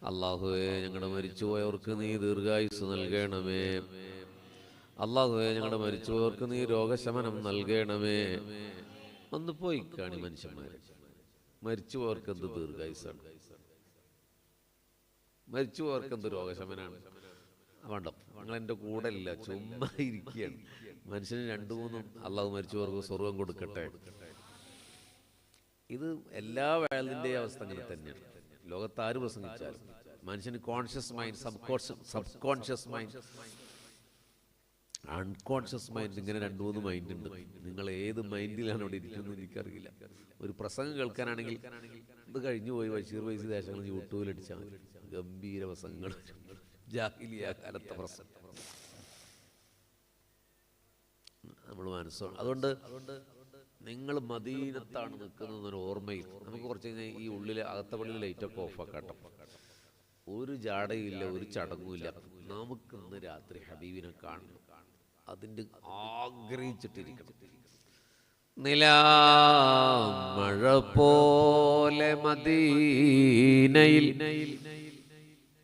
അല്ലാഹുവേ ഞങ്ങളുടെ മരിച്ചുപോയവർക്ക് നീ ദീർഘായുസ് നൽകണമേ. അല്ലാഹുവേ ഞങ്ങളുടെ മരിച്ചുപോയവർക്ക് നീ രോഗശമനം നൽകണമേ. ഒന്ന് പോയി കാണി മനുഷ്യന്മാരെ, മരിച്ചുപോയവർക്ക് എന്ത് ദീർഘായുസാണ്, മരിച്ചുപോയവർക്ക് എന്ത് രോഗശമനാണ്. വേണ്ട, നിങ്ങൾ എൻ്റെ കൂടെ ഇല്ല, ചുമ്മാ ഇരിക്കുകയാണ്. മനുഷ്യന് രണ്ടു മൂന്നും അല്ലാഹു മരിച്ചുപോയവർക്ക് സ്വർഗം കൊടുക്കട്ടെ. ഇത് എല്ലാ വേളതിൻ്റെയും അവസ്ഥ അങ്ങനെ തന്നെയാണ്. ലോകത്ത് ആര് പ്രസംഗിച്ചാലും മനുഷ്യന് conscious mind, sub conscious mind, unconscious mind, ഇങ്ങനെ രണ്ടു മൂന്ന് മൈൻഡ് ഉണ്ട്. നിങ്ങൾ ഏത് മൈൻഡിലാണ് അവിടെ ഇരിക്കുന്നത് എനിക്കറിയില്ല. ഒരു പ്രസംഗം കേൾക്കാനാണെങ്കിൽ ഇത് കഴിഞ്ഞു പോയി ബഷീർ വൈസി ദേശങ്ങൾ യൂട്യൂബിലടിച്ചാൽ മതി, ഗംഭീര പ്രസംഗങ്ങൾ, ജാഹിലിയ കാലത്തെ പ്രസംഗം നമ്മൾ മനസ്സാണ്. അതുകൊണ്ട് നിങ്ങൾ മദീനത്താണ് നിൽക്കുന്നതെന്നൊരു ഓർമ്മയിൽ നമുക്ക് കുറച്ച് കഴിഞ്ഞാൽ ഈ ഉള്ളിലെ അകത്ത പള്ളിയിൽ ലൈറ്റൊക്കെ ഓഫാക്കാട്ടോ. ഒരു ജാടയില്ല, ഒരു ചടങ്ങുമില്ല. നമുക്കിന്ന് രാത്രി ഹബീബിനെ കാണണം, അതിൻ്റെ ആഗ്രഹിച്ചിട്ടിരിക്കണം. നിലാമഴ പോലെ മദീനയിൽ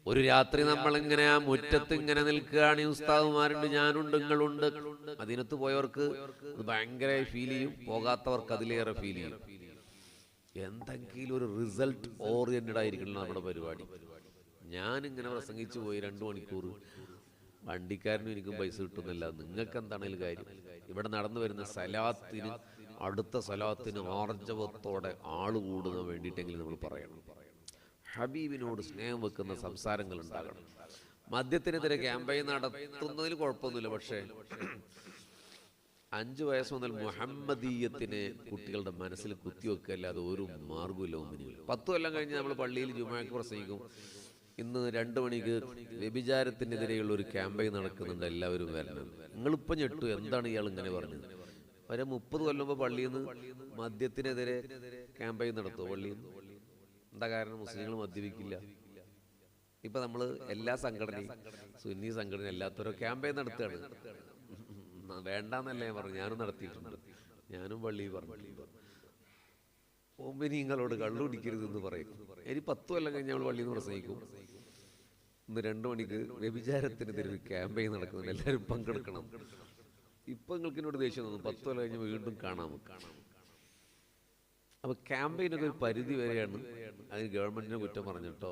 ഒരു രാത്രി നമ്മളിങ്ങനെ ആ മുറ്റത്ത് ഇങ്ങനെ നിൽക്കുകയാണ്. ഉസ്താദുമാരുണ്ട്, ഞാനുണ്ട്, നിങ്ങളുണ്ട്. മദീനത്ത് പോയവർക്ക് അത് ഭയങ്കര ഫീൽ ചെയ്യും, പോകാത്തവർക്ക് അതിലേറെ ഫീൽ ചെയ്യും. എന്തെങ്കിലും ഒരു റിസൾട്ട് ഓറിയന്റഡ് ആയിരിക്കണം നമ്മുടെ പരിപാടി. ഞാനിങ്ങനെ പ്രസംഗിച്ചു പോയി 2 മണിക്കൂർ, വണ്ടിക്കാരനും എനിക്കും പൈസ കിട്ടുന്നില്ല. നിങ്ങൾക്ക് എന്താണെങ്കിലും കാര്യം. ഇവിടെ നടന്നു വരുന്ന സലാത്തിന്, അടുത്ത സലാത്തിന് ആർജവത്തോടെ ആള് കൂടുന്ന വേണ്ടിയിട്ടെങ്കിലും നമ്മൾ പറയണം. ഹബീബിനോട് സ്നേഹം വെക്കുന്ന സംസാരങ്ങൾ ഉണ്ടാകണം. മദ്യത്തിനെതിരെ ക്യാമ്പയിൻ നടത്തുന്നതിൽ കുഴപ്പമൊന്നുമില്ല. പക്ഷേ 5 വയസ്സ് മുതൽ മുഹമ്മദീയത്തിനെ കുട്ടികളുടെ മനസ്സിൽ കുത്തിവെക്കുക അല്ലാതെ ഒരു മാർഗമില്ല. ഒന്നിനും 10 കൊല്ലം കഴിഞ്ഞ് നമ്മൾ പള്ളിയിൽ ജുമാക്ക് പ്രസംഗിക്കും. ഇന്ന് 2 മണിക്ക് വ്യഭിചാരത്തിനെതിരെയുള്ള ഒരു ക്യാമ്പയിൻ നടക്കുന്നുണ്ട്, എല്ലാവരും വരണം. നിങ്ങളിപ്പം ഞെട്ടു, എന്താണ് ഇയാൾ ഇങ്ങനെ പറഞ്ഞത്? വരെ 30 കൊല്ലം മുമ്പ് പള്ളിയിൽ നിന്ന് മദ്യത്തിനെതിരെ ക്യാമ്പയിൻ നടത്തുമോ? പള്ളിയിൽ നിന്ന് എന്താ കാരണം? മുസ്ലിങ്ങൾ മദ്യപിക്കില്ല. ഇപ്പം നമ്മൾ എല്ലാ സംഘടനയും, സുന്നി സംഘടന, എല്ലാത്തവരും ക്യാമ്പയിൻ നടത്തുകയാണ്. വേണ്ടാന്നല്ലേ ഞാൻ പറഞ്ഞു, ഞാനും നടത്തിയിട്ടുണ്ട്. ഞാനും പള്ളിയിൽ പറഞ്ഞിട്ടുണ്ട്, ഓമ്പനിങ്ങളോട് കള്ളുപിടിക്കരുതെന്ന് പറയും. ഇനി 10 കൊല്ലം കഴിഞ്ഞ് നമ്മൾ പള്ളിയിൽ നിന്ന് പ്രസംഗിക്കും. ഇന്ന് 2 മണിക്ക് വ്യഭിചാരത്തിനെതിരെ ഒരു ക്യാമ്പയിൻ നടക്കുന്നുണ്ട്, എല്ലാവരും പങ്കെടുക്കണം. ഇപ്പം നിങ്ങൾക്ക് എന്നോട് ദേഷ്യം തോന്നും, 10 കൊല്ലം കഴിഞ്ഞ് വീണ്ടും കാണാം. അപ്പോൾ ക്യാമ്പയിനൊക്കെ ഒരു പരിധി വരെയാണ്. അതിന് ഗവൺമെൻറ്റിനെ കുറ്റം പറഞ്ഞിട്ടോ,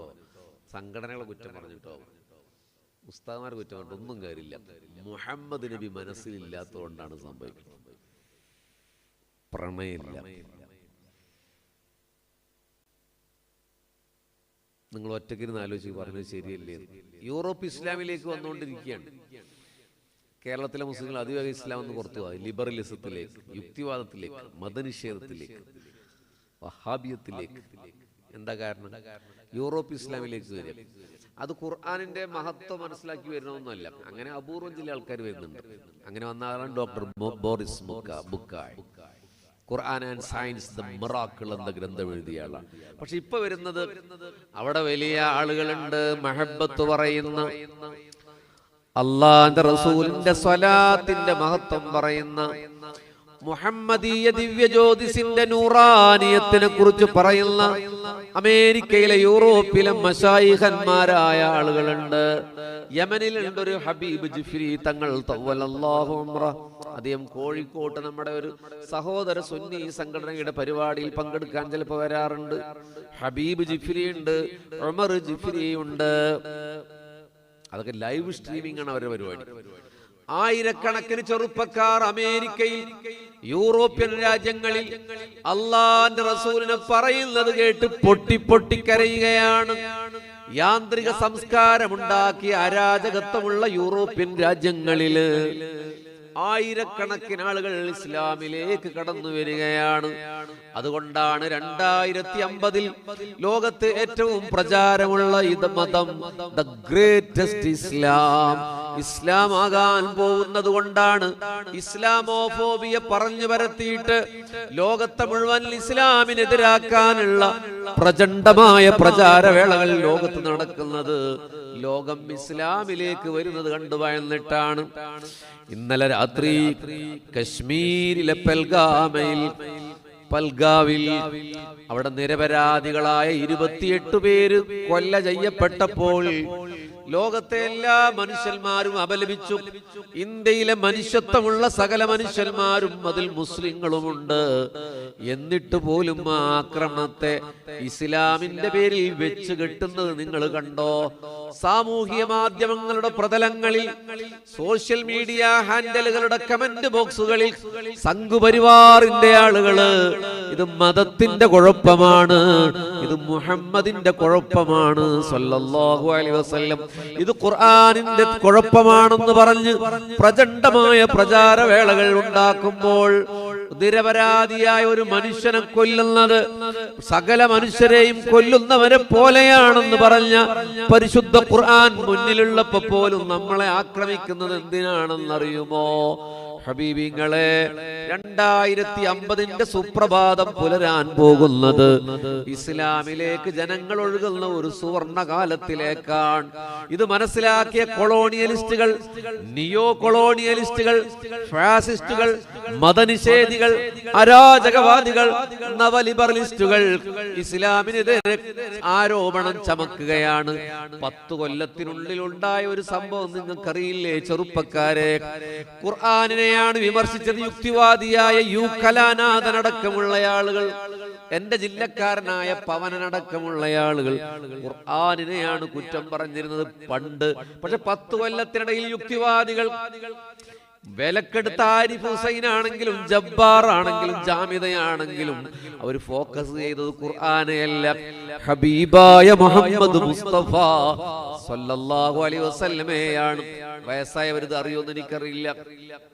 സംഘടനകളെ കുറ്റം പറഞ്ഞിട്ടോ, ഉസ്താദുമാരെ കുറ്റം പറഞ്ഞിട്ടോ ഒന്നും കാര്യമില്ല. മുഹമ്മദ് നബി മനസ്സിലില്ലാത്തതുകൊണ്ടാണ് സംഭവിക്കുന്നത്. പ്രണയമില്ല. നിങ്ങൾ ഒറ്റയ്ക്കിരുന്ന് ആലോചിച്ച് പറഞ്ഞത് ശരിയല്ലേ? യൂറോപ്പ് ഇസ്ലാമിലേക്ക് വന്നുകൊണ്ടിരിക്കുകയാണ്. കേരളത്തിലെ മുസ്ലിങ്ങൾ അതിവേഗം ഇസ്ലാം എന്ന് പുറത്തു പോയി, ലിബറലിസത്തിലേക്ക്, യുക്തിവാദത്തിലേക്ക്, മതനിഷേധത്തിലേക്ക്, വഹാബിയത്തിലേക്ക്. എന്താ കാരണം? യൂറോപ്പ് ഇസ്ലാമിലേക്ക് വരിക. അത് ഖുർആനിന്റെ മഹത്വം മനസ്സിലാക്കി വരുന്നതൊന്നുമല്ല. അങ്ങനെ അപൂർവം ചില ആൾക്കാർ വരുന്നുണ്ട്. അങ്ങനെ വന്ന ആളാണ് doctor Maurice Bucaille. Quran and science the miracle എന്ന ഗ്രന്ഥം എഴുതിയ ആളാണ്. പക്ഷെ ഇപ്പൊ വരുന്നത് അവിടെ വലിയ ആളുകളുണ്ട്, മഹബത്ത് പറയുന്ന, അള്ളാന്റെ റസൂലിന്റെ സ്വലാത്തിന്റെ മഹത്വം പറയുന്ന, മുഹമ്മദീയ ദിവ്യ ജ്യോതിസിന്റെ നൂറാനിയത്തിനെ കുറിച്ച് പറയുന്ന അമേരിക്കയിലെ യൂറോപ്പിലെ മശായിഖന്മാരായ ആളുകളുണ്ട്. യമനിലുണ്ട് ഒരു ഹബീബ് ജിഫ്രി തങ്ങൾ തവ്വലല്ലാഹു അംറ. അദ്ദേഹം കോഴിക്കോട്ട് നമ്മുടെ ഒരു സഹോദര സുന്നി സംഘടനയുടെ പരിപാടിയിൽ പങ്കെടുക്കാൻ ചിലപ്പോൾ വരാറുണ്ട്. ഹബീബ് ജിഫ്രി ഉണ്ട്, ഉമർ ജിഫ്രി ഉണ്ട്. അതൊക്കെ ലൈവ് സ്ട്രീമിംഗ് ആണ് അവരുടെ പരിപാടി. ആയിരക്കണക്കിന് ചെറുപ്പക്കാർ അമേരിക്കയിൽ, യൂറോപ്യൻ രാജ്യങ്ങളിൽ അള്ളാന്റെ റസൂലിനെ പറയുന്നത് കേട്ട് പൊട്ടി പൊട്ടിക്കരയുകയാണ്. യാന്ത്രിക സംസ്കാരമുണ്ടാക്കിയ അരാജകത്വമുള്ള യൂറോപ്യൻ രാജ്യങ്ങളില് ആയിരക്കണക്കിന് ആളുകൾ ഇസ്ലാമിലേക്ക് കടന്നു വരികയാണ്. അതുകൊണ്ടാണ് 2050 ലോകത്ത് ഏറ്റവും പ്രചാരമുള്ള ഇത് മതം, ദ ഗ്രേറ്റസ്റ്റ് ഇസ്ലാം, ഇസ്ലാം ആകാൻ പോകുന്നത് കൊണ്ടാണ്. ഇസ്ലാമോഫോബിയ പറഞ്ഞു പരത്തിയിട്ട് ലോകത്തെ മുഴുവൻ ഇസ്ലാമിനെതിരാക്കാനുള്ള പ്രചണ്ഡമായ പ്രചാരവേളകൾ ലോകത്ത് നടക്കുന്നത്. ലോകം ഇസ്ലാമിലേക്ക് വരുന്നത് കണ്ടു ഭയന്നിട്ടാണ്. ഇന്നലെ രാത്രി കശ്മീരിലെ പെൽഗാമയിൽ പൽഗാവിൽ അവിടെ നിരപരാധികളായ 28 പേര് കൊല്ല ചെയ്യപ്പെട്ടപ്പോൾ ലോകത്തെ എല്ലാ മനുഷ്യന്മാരും അപലപിച്ചു. ഇന്ത്യയിലെ മനുഷ്യത്വമുള്ള സകല മനുഷ്യന്മാരും അതിൽ മുസ്ലിങ്ങളുമുണ്ട്. എന്നിട്ട് പോലും ആ ആക്രമണത്തെ ഇസ്ലാമിന്റെ പേരിൽ വെച്ച് കെട്ടുന്നത് നിങ്ങൾ കണ്ടോ? സാമൂഹിക മാധ്യമങ്ങളുടെ പ്രതലങ്ങളിൽ, സോഷ്യൽ മീഡിയ ഹാൻഡലുകളുടെ കമന്റ് ബോക്സുകളിൽ സംഘപരിവാറിന്റെ ആളുകള് ഇത് മതത്തിന്റെ കുഴപ്പമാണ്, ഇത് മുഹമ്മദിന്റെ കുഴപ്പമാണ് സല്ലല്ലാഹു അലൈഹി വസല്ലം, ഇത് ഖുർആനിന്റെ കുഴപ്പമാണെന്ന് പറഞ്ഞ് പ്രചണ്ഡമായ പ്രചാരവേളകൾ ഉണ്ടാക്കുമ്പോൾ നിരപരാധിയായ ഒരു മനുഷ്യനെ കൊല്ലുന്നത് സകല മനുഷ്യരെയും കൊല്ലുന്നവരെ പോലെയാണെന്ന് പറഞ്ഞ പരിശുദ്ധ ഖുർആൻ മുന്നിലുള്ളപ്പോ പോലും നമ്മളെ ആക്രമിക്കുന്നത് എന്തിനാണെന്നറിയുമോ? ഹബീബിങ്ങളെ, 2050 സുപ്രഭാതം പുലരാൻ പോകുന്നത് ഇസ്ലാമിലേക്ക് ജനങ്ങൾ ഒഴുകുന്ന ഒരു സുവർണ കാലത്തിലേക്കാണ്. ഇത് മനസ്സിലാക്കിയ കൊളോണിയലിസ്റ്റുകൾ, നിയോ കൊളോണിയലിസ്റ്റുകൾ, ഫാസിസ്റ്റുകൾ, മതനിഷേധികൾ, അരാജകവാദികൾ, നവലിബറലിസ്റ്റുകൾ ഇസ്ലാമിനെതിരെ ആരോപണം ചമക്കുകയാണ്. 10 കൊല്ലത്തിനുള്ളിൽ ഉണ്ടായ ഒരു സംഭവം നിങ്ങൾക്കറിയില്ലേ ചെറുപ്പക്കാരെ? ഖുർആനിനെ വിമർശിച്ചത് യുക്തിവാദിയായ യൂക്കലാനാഥനടക്കമുള്ള ആളുകൾ, എന്റെ ജില്ലക്കാരനായ പവനനടക്കമുള്ള ആളുകൾ ഖുർആനിനെയാണ് കുറ്റം പറഞ്ഞിരുന്നത് പണ്ട്. പക്ഷെ 10 കൊല്ലത്തിനിടയിൽ യുക്തിവാദികൾ വിലക്കെടുത്ത ആരിഫ് ഹുസൈൻ ആണെങ്കിലും ജബ്ബാർ ആണെങ്കിലും ജാമിദയാണെങ്കിലും അവർ ഫോക്കസ് ചെയ്തത് ഖുർആനെയല്ല, ഹബീബായ മുഹമ്മദ് മുസ്തഫ സല്ലല്ലാഹു അലൈഹി വസല്ലമയാണ്. വയസ്സായവരിത് അറിയുമെന്ന് എനിക്കറിയില്ല.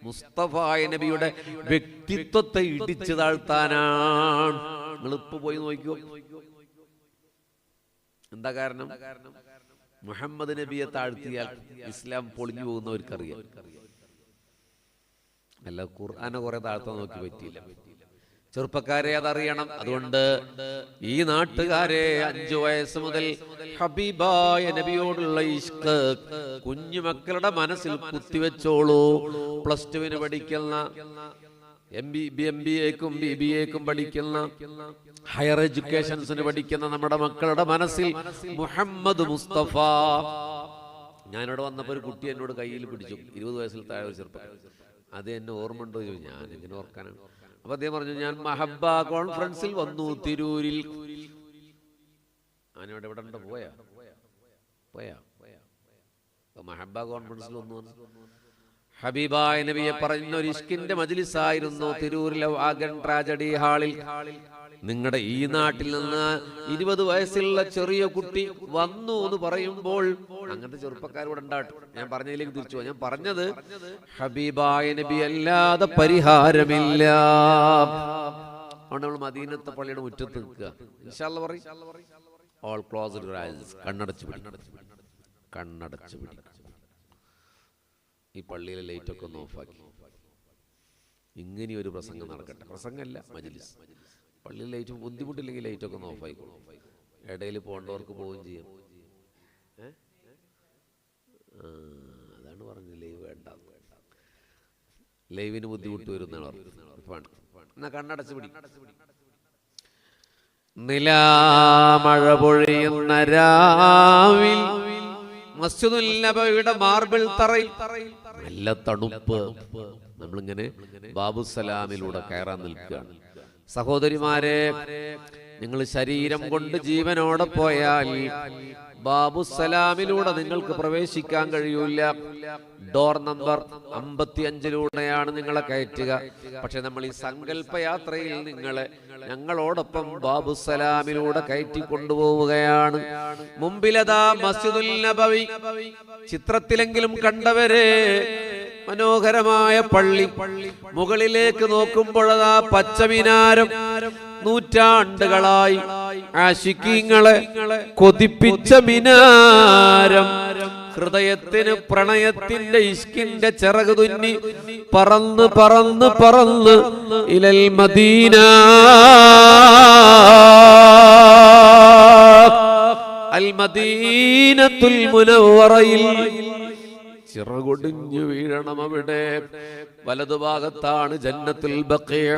മുസ്തഫ നബിയുടെ വ്യക്തിത്വത്തെ ഇടിച്ചു താഴ്ത്താനാണ്. നിങ്ങൾ ഇപ്പൊ പോയി നോക്കിയോ എന്താ കാരണം? മുഹമ്മദ് നബിയെ താഴ്ത്തിയാൽ ഇസ്ലാം പൊളിഞ്ഞു പോകുന്നവർക്കറിയാം. അല്ല, ഖുർആനെ കുറെ താഴ്ത്താൻ നോക്കി പറ്റിയില്ല. ചെറുപ്പക്കാരെ അതറിയണം. അതുകൊണ്ട് ഈ നാട്ടുകാരെ 5 വയസ്സ് മുതൽ ഹബീബായ നബിയോടുള്ള ഇഷ്ക് കുഞ്ഞുമക്കളുടെ മനസ്സിൽ കുത്തിവെച്ചോളൂ. +2 പഠിക്കുന്ന, MBAക്കും BBAക്കും പഠിക്കുന്ന, ഹയർ എഡ്യൂക്കേഷൻസിന് പഠിക്കുന്ന നമ്മുടെ മക്കളുടെ മനസ്സിൽ മുഹമ്മദ് മുസ്തഫ. ഞാനിവിടെ വന്നപ്പോൾ ഒരു കുട്ടി എന്നോട് കയ്യിൽ പിടിച്ചു, 20 വയസ്സിൽ താഴെ ഒരു ചെറുപ്പം. അത് എന്നെ ഓർമ്മ ഉണ്ടോ ചോദിച്ചു. ഞാൻ എങ്ങനെ ഓർക്കാനാണ്? അപ്പൊ അദ്ദേഹം പറഞ്ഞു, ഞാൻ മഹബ്ബ കോൺഫറൻസിൽ വന്നു തിരൂരിൽ. ഞാനിവിടെ ഇവിടെ ഉണ്ട്. പോയാ മഹബ്ബ കോൺഫറൻസിൽ വന്നു. ഹബീബായ നബിയെ പറയുന്ന ഒരു ഇഷ്കിന്റെ മജ്ലിസായിരുന്നു തിരൂരിലെ വാഗൺ ട്രാജഡി ഹാളിൽ. നിങ്ങളുടെ ഈ നാട്ടിൽ നിന്ന് 20 വയസ്സുള്ള ചെറിയ കുട്ടി വന്നു എന്ന് പറയുമ്പോൾ അങ്ങനത്തെ ചെറുപ്പക്കാരോട് ഉണ്ടാട്ടും. ഞാൻ പറഞ്ഞതിലേക്ക് തിരിച്ചു പോവാം. ഞാൻ പറഞ്ഞത് ഹബീബായ നബി അല്ലാതെ പരിഹാരമില്ല. അതുകൊണ്ട് നമ്മൾ മദീനത്തെ പള്ളിയുടെ മുറ്റത്ത് നിൽക്കുക. ഇൻഷാ അല്ലാഹ് പറയും, ഓൾ ക്ലോസ്ഡ് യുവർ ഐസ്, കണ്ണടച്ചു പിടി. ഈ പള്ളിയിലെ ലൈറ്റൊക്കെ ഒന്ന് ഓഫാക്കി. ഇങ്ങനെയൊരു പ്രസംഗം നടക്കട്ടെ. പ്രസംഗമല്ല, മജ്ലിസ്. പള്ളിയിൽ ലൈറ്റ് ബുദ്ധിമുട്ടില്ലെങ്കിൽ ലൈറ്റൊക്കെ ഒന്ന് ഓഫായിക്കോളും. ഇടയിൽ പോകേണ്ടവർക്ക് പോവുകയും ചെയ്യാം. അതാണ് പറഞ്ഞത്, ലൈവ് വേണ്ട. ലൈവിന് ബുദ്ധിമുട്ട് വരുന്നതാണ്. എന്നാ കണ്ണടച്ചു പിടി. നിലാമഴ പൊഴിയുന്ന രാവിൽ മസ്ജിദുൽ നബവിയുടെ മാർബിൾ തറയിൽ നല്ല തണുപ്പ്. നമ്മളിങ്ങനെ ബാബുസലാമിലൂടെ കയറാൻ നിൽക്കുകയാണ്. സഹോദരിമാരെ, നിങ്ങൾ ശരീരം കൊണ്ട് ജീവനോടെ പോയാൽ ബാബുസലാമിലൂടെ നിങ്ങൾക്ക് പ്രവേശിക്കാൻ കഴിയൂല. ഡോർ നമ്പർ 55-ലൂടെയാണ് നിങ്ങളെ കയറ്റുക. പക്ഷെ നമ്മൾ ഈ സങ്കല്പയാത്രയിൽ നിങ്ങളെ ഞങ്ങളോടൊപ്പം ബാബുസലാമിലൂടെ കയറ്റി കൊണ്ടുപോവുകയാണ്. മുമ്പിലതാ മസ്ജിദുൽ നബവി. ചിത്രത്തിലെങ്കിലും കണ്ടവരെ മനോഹരമായ പള്ളി. മുകളിലേക്ക് നോക്കുമ്പോഴതാ പച്ചമിനാരം. നൂറ്റാണ്ടുകളായി ആശിക്കീങ്ങളെ കൊതിപ്പിച്ച മിനാരം. ഹൃദയത്തിന് പ്രണയത്തിന്റെ ഇഷ്കിന്റെ ചിറക് തുന്നി പറന്ന് പറന്ന് പറന്ന് ഇലൽ മദീന. അൽ മദീനത്തുൽ മുനവ്വറയിൽ ചിറകൊടിഞ്ഞു വീഴണം. അവിടെ വലതുഭാഗത്താണ് ജന്നത്തുൽ ബഖീഅ.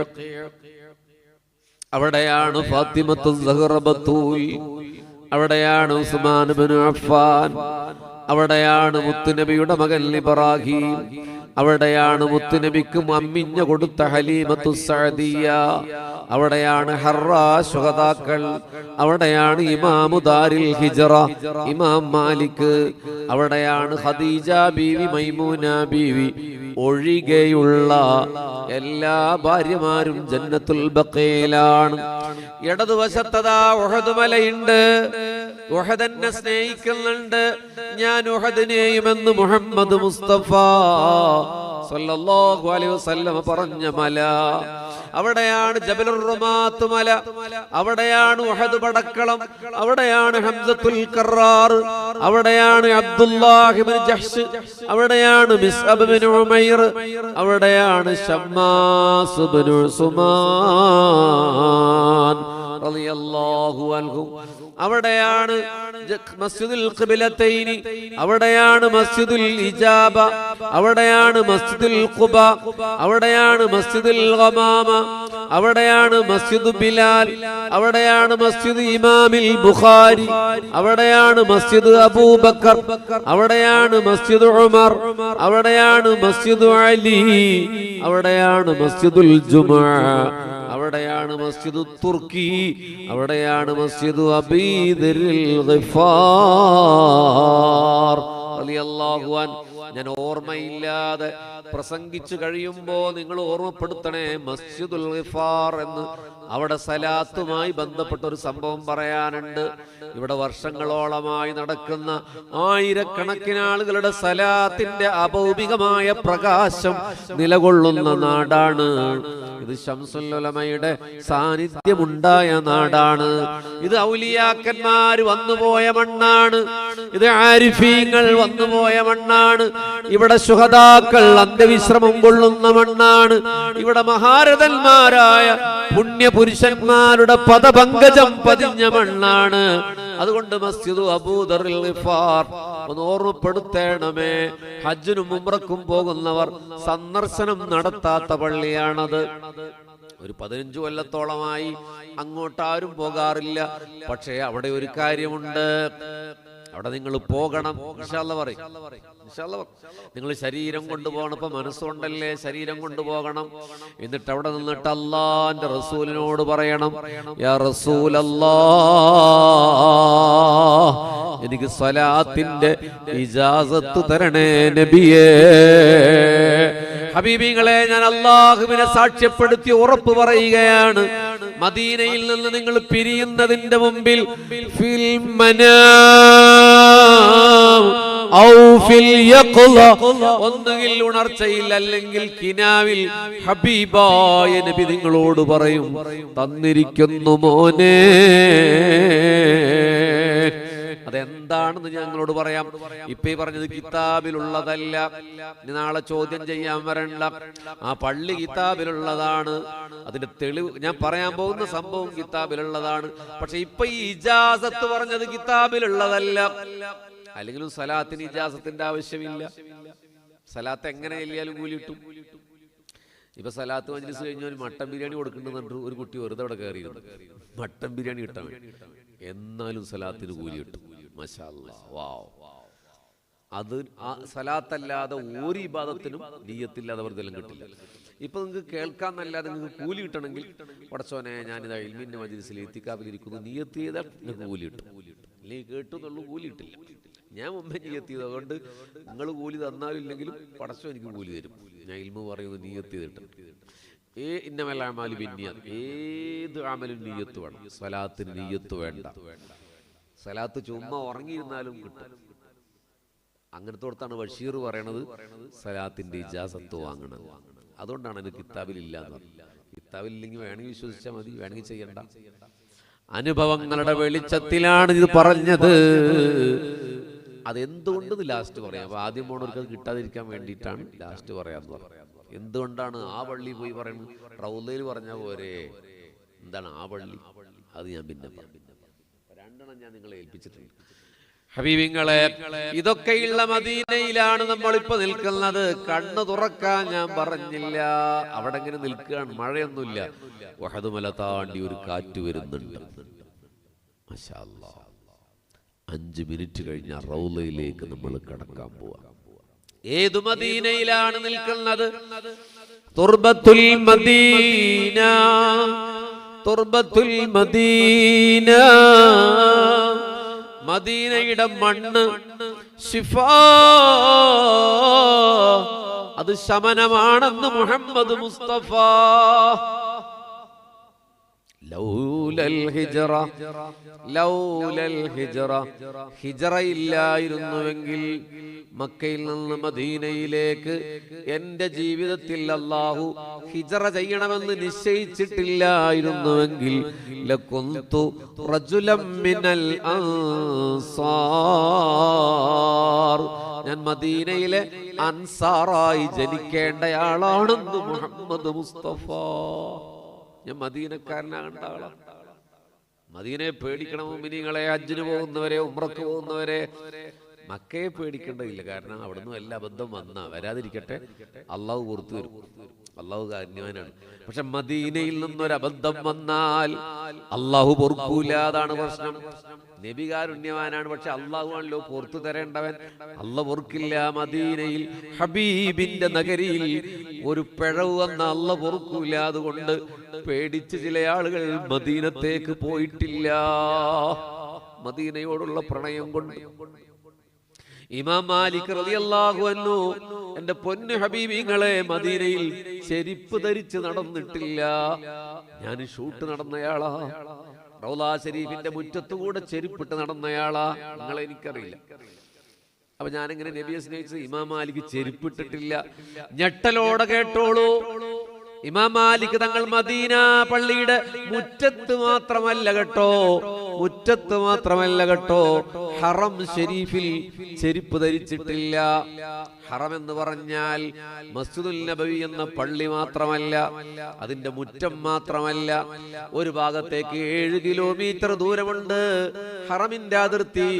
അവിടെയാണ് ഫാത്തിമത്തു സഹറ ബത്തൂൽ, അവിടെയാണ് ഉസ്മാൻ ഇബ്നു അഫ്ഫാൻ, അവിടെയാണ് മുത്തുനബിയുടെ മകൻ ഇബ്രാഹിം, അവിടെയാണ് മുത്തുനബിക്ക് അമ്മിഞ്ഞ കൊടുത്ത ഹലീമത്തു സഅദിയ, അവിടെയാണ് ഹർറാ ശുഹദാക്കൾ, അവിടെയാണ് ഇമാമു ദാരിൽ ഹിജ്റ ഇമാം മാലിക്, അവിടെയാണ് ഖദീജ ബീവി, മൈമൂന ബീവി ഒഴികെയുള്ള എല്ലാ ഭാര്യമാരും ജന്നത്തുൽ ബഖീലാണ്. ഇടതുവശത്തതാ ഉഹദ് മലയുണ്ട്. ഉഹദിനെ സ്നേഹിക്കുന്നുണ്ട് ഞാൻ, ഉഹദിനെയും എന്ന് മുഹമ്മദ് മുസ്തഫ സല്ലല്ലാഹു അലൈഹി വസല്ലം പറഞ്ഞ മല. അവിടെയാണ് ജബലുർ റുമാത്ത് മല, അവിടെയാണ് ഉഹദ് പടക്കളം, അവിടെയാണ് ഹംസത്തുൽ കറാർ, അവിടെയാണ് അബ്ദുല്ലാഹ് ഇബ്നു ജഹ്ഷ്, അവിടെയാണ് മിസ്അബ് ഇബ്നു ഉമൈർ, അവിടെയാണ് ശമ്മാസ് ഇബ്നു സുമാൻ റളിയല്ലാഹു അൻഹു, അവിടെയാണ് മസ്ജിദുൽ ഖിബ്ലതൈനി, അവിടെയാണ് മസ്ജിദുൽ ഇജാബ, അവിടെയാണ് മസ്ജിദുൽ ഖുബ, അവിടെയാണ് മസ്ജിദുൽ ഗമാമ, അവിടെയാണ് മസ്ജിദ് ബിലാൽ, അവിടെയാണ് മസ്ജിദ് ഇമാമിൽ ബുഖാരി, അവിടെയാണ് മസ്ജിദ് അബൂബക്കർ, അവിടെയാണ് മസ്ജിദ് ഉമർ, അവിടെയാണ് മസ്ജിദ് അലി, അവിടെയാണ് മസ്ജിദുൽ ജുമുഅ, അവിടെയാണ് മസ്ജിദ് തുർക്കി, അവിടെയാണ് മസ്ജിദ് അബീ ദിറിൽ ഗിഫാർ റളിയല്ലാഹു അൻഹു. ഞാൻ ഓർമ്മയില്ലാതെ പ്രസംഗിച്ചു കഴിയുമ്പോ നിങ്ങൾ ഓർമ്മപ്പെടുത്തണേ മസ്ജിദുൽ ഗിഫാർ എന്ന്. അവിടെ സലാത്തുമായി ബന്ധപ്പെട്ട ഒരു സംഭവം പറയാനുണ്ട്. ഇവിടെ വർഷങ്ങളോളമായി നടക്കുന്ന ആയിരക്കണക്കിന് ആളുകളുടെ സലാത്തിന്റെ അഭൗമികമായ പ്രകാശം നിലകൊള്ളുന്ന നാടാണ് ഇത്. ശംസുൽ ഉലമയുടെ സാന്നിധ്യമുണ്ടായ നാടാണ് ഇത്. ഔലിയാക്കന്മാര് വന്നുപോയ മണ്ണാണ് ഇത്. ആരിഫീങ്ങൾ വന്നുപോയ മണ്ണാണ്. ഇവിടെ ശുഹദാക്കൾ അന്ത്യവിശ്രമം കൊള്ളുന്ന മണ്ണാണ്. ഇവിടെ മഹാരഥന്മാരായ പുണ്യപുരുഷന്മാരുടെ പദപങ്കജം പതിഞ്ഞ മണ്ണാണ്. അതുകൊണ്ട് മസ്ജിദ് അബൂദറിൽ ഗിഫാർ ഒന്ന് ഓർമ്മപ്പെടുത്തേണമേ. ഹജ്ജിനും ഉംറക്കും പോകുന്നവർ സന്ദർശനം നടത്താത്ത പള്ളിയാണത്. ഒരു 15 കൊല്ലത്തോളമായി അങ്ങോട്ടാരും പോകാറില്ല. പക്ഷേ അവിടെ ഒരു കാര്യമുണ്ട്, അവിടെ നിങ്ങൾ പോകണം. ഇൻഷാ അല്ലാഹ് പറയും, നിങ്ങൾ ശരീരം കൊണ്ടുപോകണം. ഇപ്പൊ മനസ്സുകൊണ്ടല്ലേ ശരീരം കൊണ്ടുപോകണം. എന്നിട്ട് അവിടെ നിന്നിട്ട് അല്ലാഹുവിന്റെ റസൂലിനോട് പറയണം, യാ റസൂലല്ലാഹ്, എനിക്ക് സ്വലാത്തിന്റെ ഇജാസത്ത് തരണേ നബിയേ. ഹബീബികളെ, ഞാൻ അല്ലാഹുവിനെ സാക്ഷ്യപ്പെടുത്തി ഉറപ്പ് പറയുകയാണ്, മദീനയിൽ നിന്ന് നിങ്ങൾ പിരിയുന്നതിന്റെ മുമ്പിൽ ഫിൽ മനാം ഔ ഫിൽ യഖ്ള, ഒന്നുകിൽ ഉണർച്ചയിൽ അല്ലെങ്കിൽ കിനാവിൽ ഹബീബായ നബി നിങ്ങളോട് പറയും, തന്നിരിക്കുന്നു മോനെ. അതെന്താണെന്ന് ഞങ്ങളോട് പറയാം. ഇപ്പൊ ഈ പറഞ്ഞത് കിതാബിലുള്ളതല്ല. നാളെ ചോദ്യം ചെയ്യാൻ വരണ്ട. ആ പള്ളി കിതാബിലുള്ളതാണ്. അതിന്റെ തെളിവ് ഞാൻ പറയാൻ പോകുന്ന സംഭവം കിതാബിലുള്ളതാണ്. പക്ഷെ ഇപ്പൊ ഈ ഇജാസത്ത് പറഞ്ഞത് കിതാബിലുള്ളതല്ല. അല്ലെങ്കിലും സലാത്തിന് ഇജാസത്തിന്റെ ആവശ്യമില്ല. സലാത്ത് എങ്ങനെ എല്ലിയാലും കൂലി കിട്ടും. ഇപ്പൊ സലാത്ത് മജ്ലിസ് കഴിഞ്ഞ ഒരു മട്ടൻ ബിരിയാണി കൊടുക്കുന്നുണ്ട്. ഒരു കുട്ടി വെറുതെ അവിടെ കയറിയിരുന്നു മട്ടൻ ബിരിയാണി കിട്ടാൻ വേണ്ടി. എന്നാലും സലാത്തിന് കൂലി കിട്ടും. മാഷാ അല്ലാഹ്, വാവ്. അത് ആ സലാത്തല്ലാതെ ഒരു ഇബാദത്തിനും നിയ്യത്തില്ലാതെ വെറുതെല്ലാം കിട്ടില്ല. ഇപ്പൊ നിങ്ങൾക്ക് കേൾക്കാന്നല്ലാതെ നിങ്ങൾക്ക് കൂലി കിട്ടണമെങ്കിൽ, പടച്ചോനെ ഞാനിതാ ഇൽമിന്റെ മജ്ലിസിൽ ഇത്തിക്കാഫിലിരിക്കുന്നു, നിയ്യത്ത് ചെയ്താൽ നിങ്ങൾക്ക് കൂലി കിട്ടും. അല്ലെങ്കിൽ കേട്ടു എന്നുള്ളൂ, കൂലി കിട്ടില്ല. ഞാൻ മുമ്പേ നിയ്യത്ത് ചെയ്തു, അതുകൊണ്ട് നിങ്ങൾ കൂലി തന്നാലും ഇല്ലെങ്കിലും പടച്ചോ എനിക്ക് കൂലി തരും. ഞാൻ ഇൽമു പറയുന്നത് നിയ്യത്ത് ചെയ്തിട്ട്. ഇന്നമൽ അഅ്മാലു ബിന്നിയ്യാത്ത്, ഏത് അമലും നിയ്യത്ത് വേണം. സ്വലാത്തിന് നിയ്യത്ത് വേണ്ട. സ്വലാത്ത് ചുമ്മാ ഉറങ്ങിയിരുന്നാലും കിട്ടും. അങ്ങനത്തോടത്താണ് ബഷീർ പറയണത് സ്വലാത്തിന്റെ ഇജാസത്ത് വാങ്ങണം. അതുകൊണ്ടാണ് ഇത് കിതാബിലില്ല എന്ന് പറഞ്ഞത്. കിതാബിലില്ലെങ്കിൽ വേണമെങ്കിൽ വിശ്വസിച്ചാൽ മതി, വേണമെങ്കിൽ ചെയ്യണ്ട. അനുഭവങ്ങളുടെ വെളിച്ചത്തിലാണ് ഇത് പറഞ്ഞത്. അതെന്തുകൊണ്ട് ലാസ്റ്റ് പറയാം. അപ്പൊ ആദ്യം പോണവർക്ക് അത് കിട്ടാതിരിക്കാൻ വേണ്ടിയിട്ടാണ് ലാസ്റ്റ് പറയാന്ന് പറഞ്ഞത്. എന്തുകൊണ്ടാണ് ആ പള്ളി പോയി പറയുന്നത്? റൗളയിൽ പറഞ്ഞ പോരെ. എന്താണ് ആ പള്ളി? അത് ഞാൻ പിന്നെ രണ്ടെണ്ണം ഞാൻ നിങ്ങളെ ഏൽപ്പിച്ചിട്ടുണ്ട്. ഹബീബിങ്ങളെ, ഇതൊക്കെയുള്ള മദീനയിലാണ് നമ്മളിപ്പോ നിൽക്കുന്നത്. കണ്ണ് തുറക്കാൻ ഞാൻ പറഞ്ഞില്ല, അവിടെ ഇങ്ങനെ നിൽക്കുകയാണ്. മഴയൊന്നുമില്ല. വഹദ് മല താണ്ടി ഒരു കാറ്റ് വരുന്നുണ്ട്. മാഷാ അല്ലാഹ്. 5 മിനിറ്റ് കഴിഞ്ഞ റൗളയിലേക്ക് നമ്മൾ കടക്കാൻ പോവാ. ഏതു മദീനയിലാണ് നിൽക്കുന്നത്? തുർബത്തുൽ മദീന, തുർബത്തുൽ മദീന. മദീനയുടെ മണ്ണ് ശിഫാ, അത് ശമനമാണെന്ന് മുഹമ്മദ് മുസ്തഫ. ലൗലൽ ഹിജ്റ, ലൗലൽ ഹിജ്റ, ഹിജ്റ ഇല്ലായിരുന്നുവെങ്കിൽ, മക്കയിൽ നിന്ന് മദീനയിലേക്ക് എന്റെ ജീവിതത്തിൽ അല്ലാഹു ഹിജ്റ ചെയ്യണമെന്ന് നിശ്ചയിച്ചിട്ടില്ലായിരുന്നുവെങ്കിൽ, ലകുന്തു റജുലം മിനൽ അൻസാർ, ഞാൻ മദീനയിലെ അൻസാറായി ജനിക്കേണ്ടയാളാണെന്ന് മുഹമ്മദ് മുസ്തഫ. ഞാൻ മദീനക്കാരനാകേണ്ട ആളാണ്. മദീനയെ പേടിക്കണം മുഅ്മിനീങ്ങളെ. ഹജ്ജിന് പോകുന്നവരെ, ഉംറക്ക് പോകുന്നവരെ മക്കയെ പേടിക്കേണ്ടതില്ല. കാരണം അവിടുന്ന് വല്ല അബദ്ധം വരാതിരിക്കട്ടെ, അള്ളാഹു പുറത്തു വരും. അള്ളാഹു കാരുണ്യവാനാണ്. പക്ഷെ മദീനയിൽ നിന്നൊരബദ്ധം വന്നാൽ അള്ളാഹു പൊറുക്കൂല. അതാണ് പ്രശ്നം. നബി കാരുണ്യവാനാണ്, പക്ഷെ അള്ളാഹു ആണല്ലോ പുറത്തു തരേണ്ടവൻ. അള്ളാഹു പൊറുക്കില്ല. മദീനയിൽ ഹബീബിന്റെ നഗരിയിൽ ഒരു പിഴവ് വന്ന അള്ളാഹു പൊറുക്കൂല. അതുകൊണ്ട് പേടിച്ച് ചില ആളുകൾ മദീനത്തേക്ക് പോയിട്ടില്ല. മദീനയോടുള്ള പ്രണയം കൊണ്ട്. ഇമാം മാലിക് റളിയല്ലാഹു അൻഹു, എന്റെ പൊന്നു ഹബീബിങ്ങളെ, മദീനയിൽ ചെരുപ്പ് ധരിച്ച് നടന്നിട്ടില്ല. ഞാൻ ഷൂട്ട് നടന്നയാളാ. റൗള ശരീഫിന്റെ മുറ്റത്തുകൂടെ ചെരുപ്പിട്ട് നടന്നയാളാ. നിങ്ങളെ എനിക്കറിയില്ല. അപ്പൊ ഞാനിങ്ങനെ നബിയെ സ്നേഹിച്ച് ഇമാം മാലിക് ചെരുപ്പിട്ടിട്ടില്ല. ഞെട്ടലോടെ കേട്ടോളൂ. ഇമാം മാലിക് തങ്ങൾ മദീന പള്ളിയുടെ മുറ്റത്ത് മാത്രമല്ല കേട്ടോ, മുറ്റത്ത് മാത്രമല്ല കേട്ടോ, ഹറം ഷരീഫിൽ ചെരുപ്പ് ധരിച്ചിട്ടില്ല. ഹറം എന്ന് പറഞ്ഞാൽ മസ്ജിദുൽ നബവി എന്ന പള്ളി മാത്രമല്ല, അതിന്റെ മുറ്റം മാത്രമല്ല, ഒരു ഭാഗത്തേക്ക് 7 കിലോമീറ്റർ ദൂരമുണ്ട് ഹറമിന്റെ അതിർത്തി.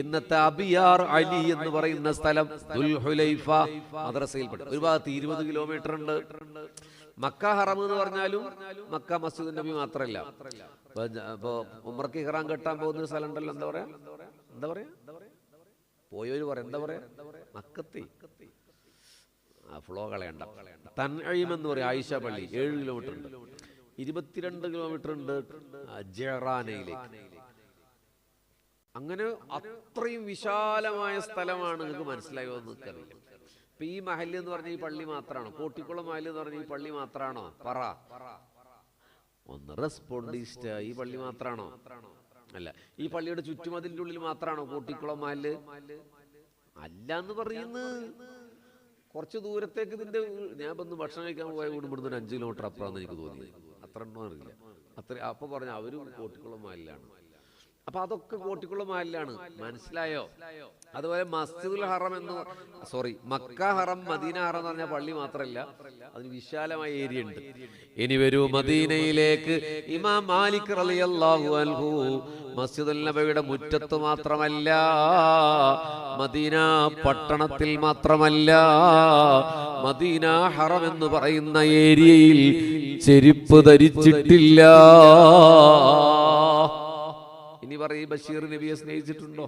ഇന്നത്തെ അബിയാർ അലി എന്ന് പറയുന്ന സ്ഥലം ദുൽഹുലൈഫ മദ്രസയിൽപ്പെട്ട ഒരു ഭാഗത്ത് 20 കിലോമീറ്റർ ഉണ്ട്. മക്ക ഹറം എന്ന് പറഞ്ഞാലും മക്ക മസ്ജിദ് നബി മാത്രമല്ല. ഇപ്പൊ ഉംറക്ക് ഇഹ്റാം കെട്ടാൻ പോകുന്ന സ്ഥലം ഉണ്ടല്ലോ, എന്താ പറയാ, പോയവര് പറയാം, എന്താ പറയാ, മക്കത്തി ഫ്ലോ കളയണ്ട. തൻഈം എന്ന് പറയും. ആയിഷ പള്ളി 7 കിലോമീറ്റർ ഉണ്ട്. 22 കിലോമീറ്റർ ഉണ്ട് ജറാനയിലേക്ക്. അങ്ങനെ അത്രയും വിശാലമായ സ്ഥലമാണ്. നിങ്ങൾക്ക് മനസ്സിലായോ എന്ന് എനിക്കറിയില്ല. ഇപ്പൊ ഈ മഹല്ല് എന്ന് പറഞ്ഞ ഈ പള്ളി മാത്രമാണോ? കോട്ടിക്കുളം മഹല്ല് എന്ന് പറഞ്ഞ ഈ പള്ളി മാത്രമാണോ? പറ, ഒന്ന് റെസ്പോണ്ടിസ്റ്റ്. ഈ പള്ളി മാത്രമാണോ? അല്ല. ഈ പള്ളിയുടെ ചുറ്റുമതിലിന്റെ ഉള്ളിൽ മാത്രമാണോ കോട്ടിക്കുളം മഹല്ല്? അല്ല എന്ന് പറയുന്നു. കുറച്ച് ദൂരത്തേക്ക് ഇതിന്റെ, ഞാൻ വന്ന് ഭക്ഷണം കഴിക്കാൻ പോയ വീട് ഇവിടുന്ന് 5 കിലോമീറ്റർ അപ്പുറമാണെന്ന് എനിക്ക് തോന്നി. അത്ര ഉണ്ടോ അറിയില്ല. അപ്പൊ പറഞ്ഞു അവരും കോട്ടിക്കുളം മഹല്ലാണ്. അപ്പൊ അതൊക്കെ കോട്ടിക്കുളം മഹല്ലാണ്. മനസ്സിലായോ? അതുപോലെ മസ്ജിദുൽ ഹറം എന്ന്, മക്ക ഹറം, മദീന ഹറം എന്ന് പറഞ്ഞ പള്ളി മാത്രമല്ല, അതിന് വിശാലമായ ഏരിയ ഉണ്ട്. ഇനി വരൂ മദീനയിലേക്ക്. ഇമാം മാലിക് റളിയല്ലാഹു അൻഹു മസ്ജിദുൽ നബവിയുടെ മുറ്റത്ത് മാത്രമല്ല, മദീന പട്ടണത്തിൽ മാത്രമല്ല, മദീന ഹറം എന്ന് പറയുന്ന ഏരിയയിൽ ചെരുപ്പ് ധരിച്ചിട്ടില്ല. ഇനി പറയും, ബഷീർ നബിയെ സ്നേഹിച്ചിട്ടുണ്ടോ?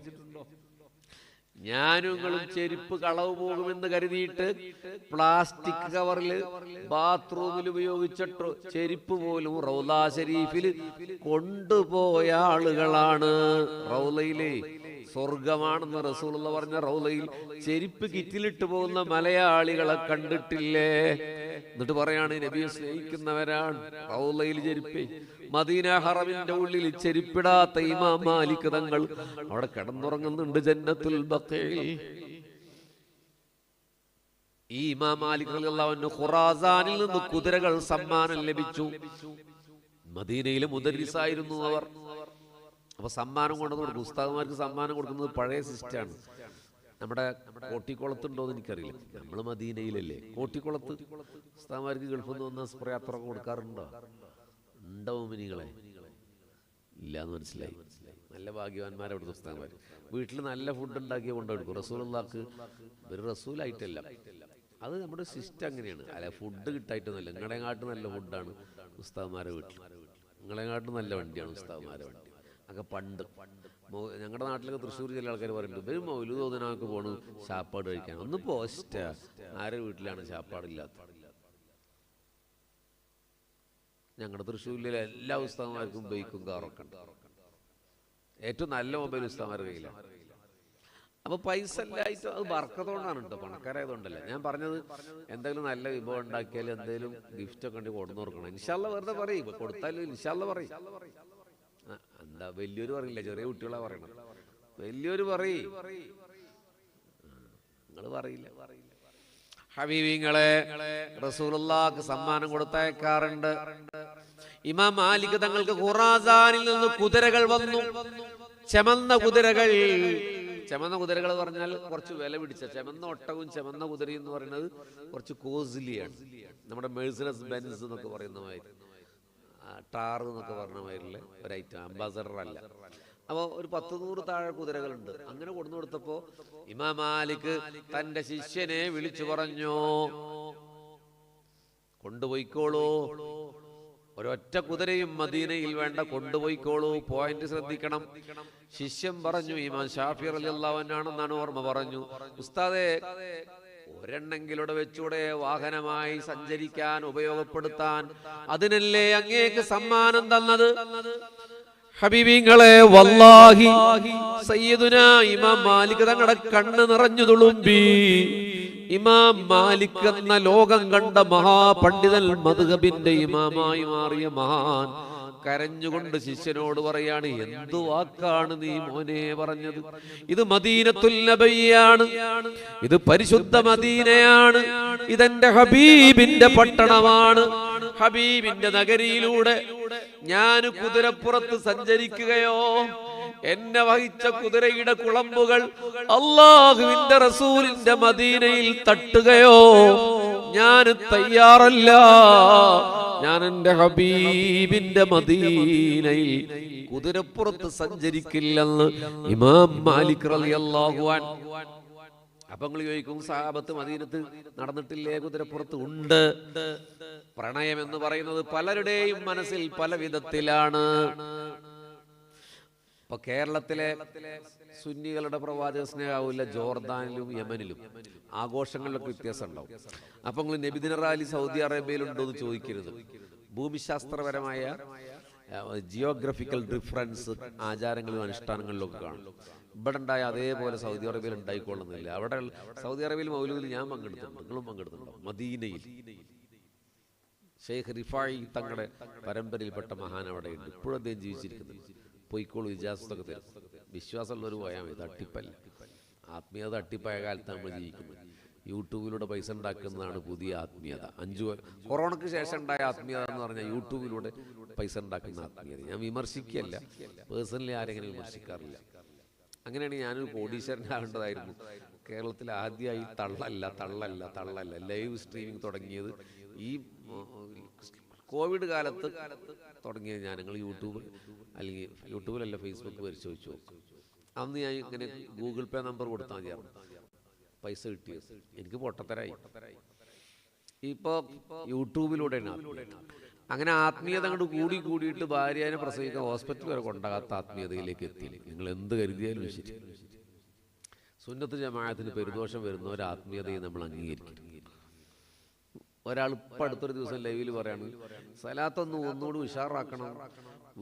ഞാനും നിങ്ങളും ചെരുപ്പ് കളവ് പോകുമെന്ന് കരുതിയിട്ട് പ്ലാസ്റ്റിക് കവറിൽ ബാത്റൂമിൽ ഉപയോഗിച്ച ചെരുപ്പ് പോലും റൗള ശരീഫിൽ കൊണ്ടുപോയ ആളുകളാണ്. റൗളയിലെ സ്വർഗമാണെന്ന് റസൂലുള്ള പറഞ്ഞ റൗളയിൽ ചെരുപ്പ് കിറ്റിലിട്ട് പോകുന്ന മലയാളികളെ കണ്ടിട്ടില്ലേ? എന്നിട്ട് പറയാണ് നബിയെ സ്നേഹിക്കുന്നവരാണ്. റൗളയിൽ ചെരുപ്പ്, മദീന ഹറമിന്റെ ഉള്ളിൽ ചെരുപ്പിടാത്ത ഇമാം മാലിക് തങ്ങൾ അവിടെ കിടന്നുറങ്ങുന്നുണ്ട് ജന്നത്തുൽ ബഖീൽ. ഈ ഇമാം മാലിക് റളിയല്ലാഹു അൻഹു ഖുറാസാനിൽ നിന്ന് കുതിരകൾ സമ്മാനം ലഭിച്ചു. മദീനയിലെ മുദരിസായിരുന്നു അവർ. അപ്പൊ സമ്മാനം കൊണ്ടുവന്ന് ഉസ്താദുമാർക്ക് സമ്മാനം കൊടുക്കുന്നത് പഴയ സിസ്റ്റാണ്. നമ്മുടെ കോട്ടിക്കുളത്തുണ്ടോന്ന് എനിക്കറിയില്ല. നമ്മൾ മദീനയിലല്ലേ. കോട്ടിക്കുളത്ത് ഉസ്താദുമാർക്ക് ഗൾഫിൽ നിന്ന് വന്ന സ്പ്രേ അത്ര കൊടുക്കാറുണ്ടോ? ഉണ്ടോ മുഅ്മിനീങ്ങളെ? ഇല്ലാന്ന് മനസ്സിലായി. നല്ല ഭാഗ്യവാന്മാരെ അവിടുത്തെ ഉസ്താദന്മാർ. വീട്ടിൽ നല്ല ഫുഡ് ഉണ്ടാക്കിയ കൊണ്ടെടുക്കും. റസൂലുള്ളാഹിക്ക് ഒരു റസൂലായിട്ടല്ല, അത് നമ്മുടെ സിസ്റ്റം അങ്ങനെയാണ്. അല്ല, ഫുഡ് കിട്ടായിട്ടൊന്നുമല്ല. നിങ്ങളെങ്ങാട്ട് നല്ല ഫുഡാണ് ഉസ്താദന്മാരെ വീട്ടിൽ, നിങ്ങളെങ്ങാട്ട് നല്ല വണ്ടിയാണ് ഉസ്താദന്മാരെ വണ്ടി. ഒക്കെ പണ്ട് ഞങ്ങളുടെ നാട്ടിലൊക്കെ തൃശ്ശൂർ ചില ആൾക്കാർ പറയുന്നുണ്ട്, ഇവർ മൗലൂദ് ഓതാനൊക്കെ പോണു ശാപ്പാട് കഴിക്കാൻ. ഒന്ന് പോസ്റ്റ ആരെ വീട്ടിലാണ് ശാപ്പാടില്ലാത്തത്? ഞങ്ങളുടെ തൃശ്ശൂരിലെ എല്ലാ ഉസ്താദന്മാർക്കും ബൈക്കും കാറൊക്കെ ഉണ്ട്. ഏറ്റവും നല്ല മൊബൈൽ ഉസ്താദന്മാരുടെ കയ്യിലാണ്. അപ്പൊ പൈസ ഇല്ലായിട്ട് അത് ബർക്കത്തോണ്ടാണ് കേട്ടോ, പണക്കാരായതുകൊണ്ടല്ല. ഞാൻ പറഞ്ഞത് എന്തെങ്കിലും നല്ല വിഭവം ഉണ്ടാക്കിയാൽ എന്തെങ്കിലും ഗിഫ്റ്റ് ഒക്കെ ഉണ്ടെങ്കിൽ കൊടുന്നു കൊടുക്കണം. ഇൻഷാ അല്ലാഹ് വെറുതെ പറയും, കൊടുത്താലും ഇൻഷാ അല്ലാഹ് പറയും. എന്താ വലിയൊരു പറയില്ല, ചെറിയ കുട്ടികളാ പറയണം. വലിയൊരു പറയും, നിങ്ങൾ പറയില്ല. ഹബീബിങ്ങളെ റസൂലുള്ളാഹിക്ക് സമ്മാനം കൊടുത്തയക്കാറുണ്ട്. ഇമാം മാലിക് തങ്ങൾക്ക് ഖുറാസാനിൽ നിന്ന് കുതിരകൾ വന്നു, ചെമന്ന കുതിരകൾ. ചെമന്ന കുതിരകൾ പറഞ്ഞാൽ കുറച്ച് വില പിടിച്ച ചെമന്ന ഒട്ടകവും ചെമന്ന കുതിരയും എന്ന് പറയുന്നത് കുറച്ച് കോസ്റ്റ്ലിയാണ്. നമ്മുടെ മെഴ്സിഡസ് ബെൻസ് എന്നൊക്കെ പറയുന്ന മാതിരി, ടാർ എന്നൊക്കെ പറഞ്ഞ മാതിരിയുള്ള ഒരു ഐറ്റം, അംബാസഡർ അല്ല. അപ്പോൾ ഒരു 10-100 താഴെ കുതിരകളുണ്ട്. അങ്ങനെ കൊടുന്നു കൊടുത്തപ്പോൾ ഇമാം മാലിക് തന്റെ ശിഷ്യനെ വിളിച്ചു പറഞ്ഞു, കൊണ്ടുപോയിക്കോളൂ, ഒരൊറ്റ കുതിരയും മദീനയിൽ വേണ്ട, കൊണ്ടുപോയിക്കോളൂ, പോയിന്റ് ശ്രദ്ധിക്കണം. ശിഷ്യൻ പറഞ്ഞു, ഇമാം ഷാഫി റളിയല്ലാഹു അൻഹു ആണെന്നാണ് ഓർമ്മ, പറഞ്ഞു, ഉസ്താദേ ഒരെണ്ണെങ്കിലൂടെ വെച്ചൂടെ, വാഹനമായി സഞ്ചരിക്കാൻ ഉപയോഗപ്പെടുത്താൻ, അതിനല്ലേ അങ്ങേക്ക് സമ്മാനം തന്നത്? ഹബീബിങ്ങളെ വല്ലാഹി സയ്യിദുനാ ഇമാം മാലിക് തങ്ങളുടെ കണ്ണ് നിറഞ്ഞു തുളുമ്പി. ഇമാം മാലിക് എന്ന ലോകം കണ്ട മഹാപണ്ഡിതൻ, മദ്ഹബിന്റെ ഇമാമായി മാറിയ മഹാൻ കരഞ്ഞുകൊണ്ട് ശിഷ്യനോട് പറയാണ്, എന്തു വാക്കാണ് നീ മോനെ പറഞ്ഞത്? ഇത് മദീനത്തുൽ നബിയാണ്, ഇത് പരിശുദ്ധ മദീനയാണ്, ഇതെന്റെ ഹബീബിന്റെ പട്ടണമാണ്. ഹബീബിന്റെ നഗരിയിലൂടെ ഞാൻ കുതിരപ്പുറത്ത് സഞ്ചരിക്കുകയോ, എന്നെ വഹിച്ച കുതിരയുടെ കുളമ്പുകൾ അല്ലാഹുവിന്റെ റസൂലിന്റെ മദീനയിൽ തട്ടുകയോ ഞാൻ തയ്യാറല്ല. ഞാൻ എന്റെ ഹബീബിന്റെ മദീനയിൽ കുതിരപ്പുറത്ത് സഞ്ചരിക്കില്ലെന്ന് ഇമാം മാലിക് റളിയല്ലാഹു അൻഹു. അപ്പൊ നിങ്ങൾ ചോദിക്കും, സഹാബത്ത് മദീനത്ത് നടന്നിട്ടില്ലേ? കുതിരപ്പുറത്ത് ഉണ്ട്. പ്രണയം എന്ന് പറയുന്നത് പലരുടെയും മനസ്സിൽ പല വിധത്തിലാണ്. ഇപ്പൊ കേരളത്തിലെ സുന്നികളുടെ പ്രവാചക സ്നേഹമാവില്ല, ജോർദാനിലും യമനിലും ആഘോഷങ്ങളിലൊക്കെ വ്യത്യാസം ഉണ്ടാവും. അപ്പൊ നിങ്ങൾ നബിദിന റാലി സൗദി അറേബ്യയിലുണ്ടോ എന്ന് ചോദിക്കരുത്. ഭൂമിശാസ്ത്രപരമായ ജിയോഗ്രഫിക്കൽ ഡിഫറൻസ് ആചാരങ്ങളിലും അനുഷ്ഠാനങ്ങളിലും ഒക്കെ കാണും. ഇവിടെ ഉണ്ടായ അതേപോലെ സൗദി അറേബ്യയിൽ ഉണ്ടായിക്കൊള്ളുന്നില്ല. അവിടെ സൗദി അറേബ്യയിൽ മൗലൂദിൽ ഞാൻ പങ്കെടുത്തിട്ടുണ്ട്, നിങ്ങളും പങ്കെടുത്തിട്ടുണ്ടോ? മദീനയിൽ ഷെയ്ഖ് റിഫായി തങ്ങളുടെ പരമ്പരയിൽപ്പെട്ട മഹാൻ അവിടെയുണ്ട്, ഇപ്പോഴും അദ്ദേഹം ജീവിച്ചിരിക്കുന്നുണ്ട്. പൊയ്ക്കോളൂ, ഇജാസത്തൊക്കെ തരും. വിശ്വാസമുള്ളവർ പോയാൽ മതി, തട്ടിപ്പല്ല. ആത്മീയത തട്ടിപ്പായ കാലത്താണ് നമ്മൾ ജീവിക്കുന്നത്. യൂട്യൂബിലൂടെ പൈസ ഉണ്ടാക്കുന്നതാണ് പുതിയ ആത്മീയത. കൊറോണയ്ക്ക് ശേഷം ഉണ്ടായ ആത്മീയത എന്ന് പറഞ്ഞാൽ യൂട്യൂബിലൂടെ പൈസ ഉണ്ടാക്കുന്ന ആത്മീയത. ഞാൻ വിമർശിക്കുകയല്ല, പേഴ്സണലി ആരെങ്ങനെ വിമർശിക്കാറില്ല. അങ്ങനെയാണ് ഞാനൊരു കോടീശ്വരനാകേണ്ടതായിരുന്നു. കേരളത്തിൽ ആദ്യമായി തള്ളല്ല ലൈവ് സ്ട്രീമിംഗ് തുടങ്ങിയത് ഈ കോവിഡ് കാലത്ത് തുടങ്ങിയത്. നിങ്ങൾ യൂട്യൂബ് അല്ലെങ്കിൽ യൂട്യൂബിലല്ല ഫേസ്ബുക്ക് പരിശോധിച്ച് നോക്കും. അന്ന് ഞാൻ ഇങ്ങനെ ഗൂഗിൾ പേ നമ്പർ കൊടുത്താൽ മതിയായിരുന്നു പൈസ കിട്ടിയത്. എനിക്ക് പൊട്ടത്തരായി. ഇപ്പോൾ യൂട്യൂബിലൂടെയാണ് അങ്ങനെ ആത്മീയത അങ്ങോട്ട് കൂടിയിട്ട് ഭാര്യനെ പ്രസവിക്കാൻ ഹോസ്പിറ്റൽ വരെ കൊണ്ടാകാത്ത ആത്മീയതയിലേക്ക് എത്തി. നിങ്ങൾ എന്ത് കരുതിയാലും ശരി, സുന്നത്ത് ജമാഅത്തിന് പെരുദോഷം വരുന്ന ഒരു ആത്മീയതയെ നമ്മൾ അംഗീകരിക്കും. ഒരാൾ ഇപ്പം അടുത്തൊരു ദിവസം ലൈവിൽ പറയാണ്, ഒന്നുകൂടി ഉഷാറാക്കണം,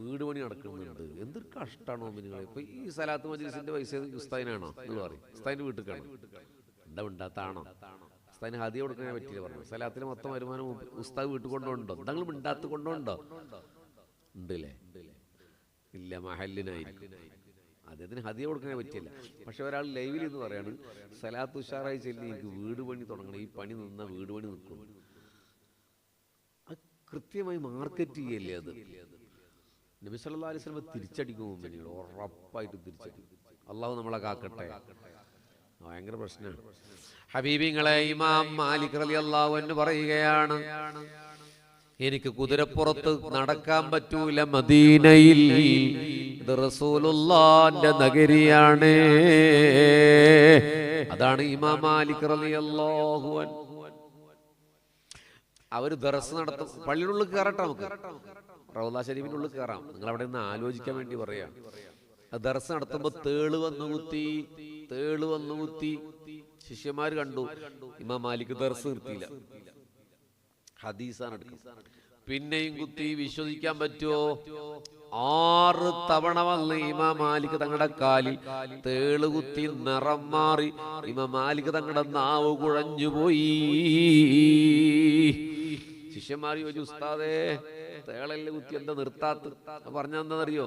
വീട് പണി നടക്കുന്നുണ്ട്. എന്തൊരു കഷ്ടമാണോ നിങ്ങളെ? ഇപ്പൊ ഈ സലാത്ത് മജ്ലിസിന്റെ പൈസ ഉസ്താദിനാണോ നിങ്ങൾ പറയും? ഉസ്താദിന്റെ വീട്ടിൽ കാണും, മിണ്ടാത്താണോ? ഉസ്താദിന് ഹദിയ കൊടുക്കാൻ പറ്റില്ല പറഞ്ഞു. സലാത്തിന് മൊത്തം വരുമാനം ഉസ്താദ് വീട്ടിൽ കൊണ്ടുണ്ടോ? എന്തെങ്കിലും മിണ്ടാത്ത് കൊണ്ടുണ്ടോ? ഉണ്ടല്ലേ? ഇല്ല, മഹല്ലിനായിരിക്കും. അദ്ദേഹത്തിന് ഹദിയ കൊടുക്കാൻ പറ്റില്ല. പക്ഷെ ഒരാൾ ലൈവിൽ എന്ന് പറയാണ്, സലാത്ത് ഉഷാറായി ചെല്ലി എനിക്ക് വീട് പണി തുടങ്ങണം, ഈ പണി നിന്ന വീട് പണി നിൽക്കണം. അത് കൃത്യമായി മാർക്കറ്റ് ചെയ്യല്ലേ? അത് നബി സല്ലല്ലാഹു അലൈഹി വസല്ലം തിരിച്ചടിക്കും, ഉറപ്പായിട്ട് തിരിച്ചടിക്കും. അള്ളാഹു നമ്മളെ കാക്കട്ടെ. ഭയങ്കര പ്രശ്നമാണ്. ഹബീബിങ്ങളെ ഇമാം മാലിക് റളിയല്ലാഹു അൻഹു പറയുകയാണ്, എനിക്ക് കുതിരപ്പുറത്ത് നടക്കാൻ പറ്റൂല മദീനയിൽ, ഇത് റസൂലുള്ളാന്റെ നഗരിയാണ്. അതാണ് ഇമാം മാലിക് റളിയല്ലാഹു അൻഹു. അവര് ദർസ് നടത്തും. പള്ളിയുടെ ഉള്ളിൽ കയറട്ടെ, നമുക്ക് റൗള ശരീഫിന്റെ ഉള്ളിൽ കയറാം. നിങ്ങൾ അവിടെ നിന്ന് ആലോചിക്കാൻ വേണ്ടി പറയാം. ദർസ് നടത്തുമ്പോ തേള് വന്നു കുത്തി ശിഷ്യന്മാര് കണ്ടു. ഇമാം മാലിക് ദർസ് നിർത്തിയില്ല, ഹദീസാണ് എടുക്കുന്നത്. പിന്നെയും കുത്തി. വിശ്വസിക്കാൻ പറ്റുമോ? 6 തവണ വന്ന് ഇമാം മാലിക് തങ്ങളുടെ കാലിൽ തേള് കുത്തി നിറം മാറി. ഇമാം മാലിക് തങ്ങളുടെ നാവ് കുഴഞ്ഞുപോയി. ശിഷ്യന്മാർ ചോദിച്ചു, ഉസ്താദേ തേളല്ലേ കുത്തി, എന്താ നിർത്താത്ത? പറഞ്ഞെന്താണെന്നറിയോ?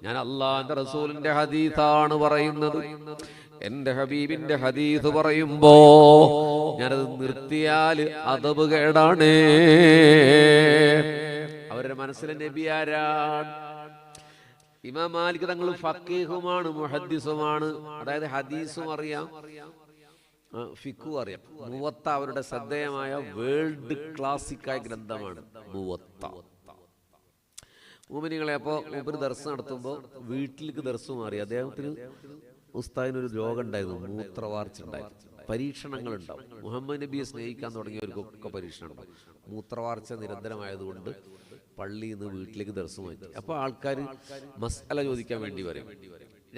ഞാൻ അള്ളാന്റെ റസൂലിന്റെ ഹദീസാണ് പറയുന്നത്. എന്റെ ഹബീബിന്റെ ഹദീസ് പറയുമ്പോ ഞാനത് നിർത്തിയാൽ അദബ് കേടാണ്. അവരുടെ മനസ്സിലെ നബി ആരാണ്? ഇമാം മാലിക് തങ്ങൾ ഫഖീഹുമാണ്, മുഹദ്ദിസുമാണ്. അതായത് ഹദീസും അറിയാം, ഫിഖും അറിയാം. മുവത്ത അവരുടെ ശ്രദ്ധേയമായ വേൾഡ് ക്ലാസിക്കായ ഗ്രന്ഥമാണ് മുവത്ത. മുഅ്മിനീങ്ങളെ, അപ്പോൾ മൂപ്പര് ദർസ് നടത്തുമ്പോൾ വീട്ടിലേക്ക് ദർസ് മാറി. അദ്ദേഹത്തിന് ഉസ്താദിനൊരു രോഗം ഉണ്ടായിരുന്നു, മൂത്രവാർച്ച ഉണ്ടായിരുന്നു. പരീക്ഷണങ്ങൾ ഉണ്ടാവും. മുഹമ്മദ് നബിയെ സ്നേഹിക്കാൻ തുടങ്ങിയവർക്കൊക്കെ പരീക്ഷണം ഉണ്ടാവും. മൂത്രവാർച്ച നിരന്തരമായതുകൊണ്ട് പള്ളിയിൽ നിന്ന് വീട്ടിലേക്ക് ദർസ് മാറ്റി. അപ്പോൾ ആൾക്കാർ മസ്അല ചോദിക്കാൻ വേണ്ടി വരും.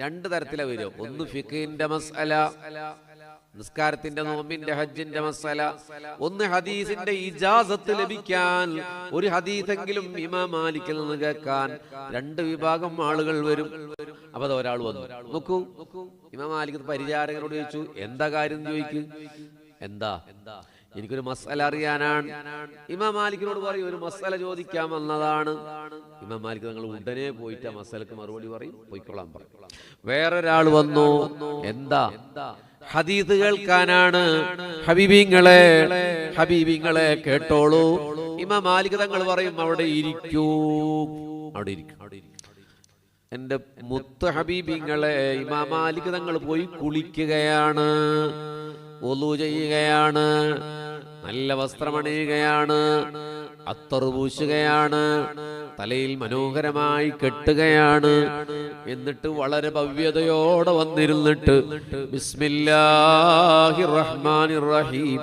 2 തരത്തിലാണ് വരിക. ഒന്ന് ഫിഖിന്റെ മസ്അല, നിസ്കാരത്തിന്റെ, നോമ്പിന്റെ, ഹജ്ജിന്റെ മസ്അല. ഒന്ന് ഹദീസിന്റെ ഇജാസത്ത് ലഭിക്കാൻ, ഒരു ഹദീസെങ്കിലും ഇമാം മാലിക്കിൽ നിന്ന് കേൾക്കാൻ 2 വിഭാഗം ആളുകൾ വരും. അപ്പൊ അത് ഒരാൾ വന്നു. നോക്കൂ, ഇമാം മാലിക് പരിചാരകനോട് ചോദിച്ചു, എന്താ കാര്യം ചോദിക്കും. എന്താ? എനിക്കൊരു മസ്അല അറിയാനാണ്. ഇമാം മാലിക്കിനോട് പറയും, ഒരു മസ്അല ചോദിക്കാൻ വന്നതാണ്. ഇമാം മാലിക് തങ്ങൾ ഉടനെ പോയിട്ട് ആ മസ്അലക്ക് മറുപടി പറയും, പോയിക്കൊള്ളാൻ പറയും. വേറൊരാൾ വന്നു, എന്താ? ഹദീസ് കേൾക്കാനാണ്. ഹബീബിങ്ങളെ കേട്ടോളൂ. ഇമാം മാലിക് തങ്ങൾ പറയും, അവിടെ ഇരിക്കൂ. എന്റെ മുത്ത് ഹബീബിങ്ങളെ, ഇമാം മാലിക് തങ്ങൾ പോയി കുളിക്കുകയാണ്, വുളു ചെയ്യുകയാണ്, നല്ല വസ്ത്രമണിയുകയാണ്, അത്തർ പൂശുകയാണ്, തലയിൽ മനോഹരമായി കെട്ടുകയാണ്. എന്നിട്ട് വളരെ ഭവ്യതയോടെ വന്നിരുന്നിട്ട് ബിസ്മില്ലാഹിർ റഹ്മാനിർ റഹീം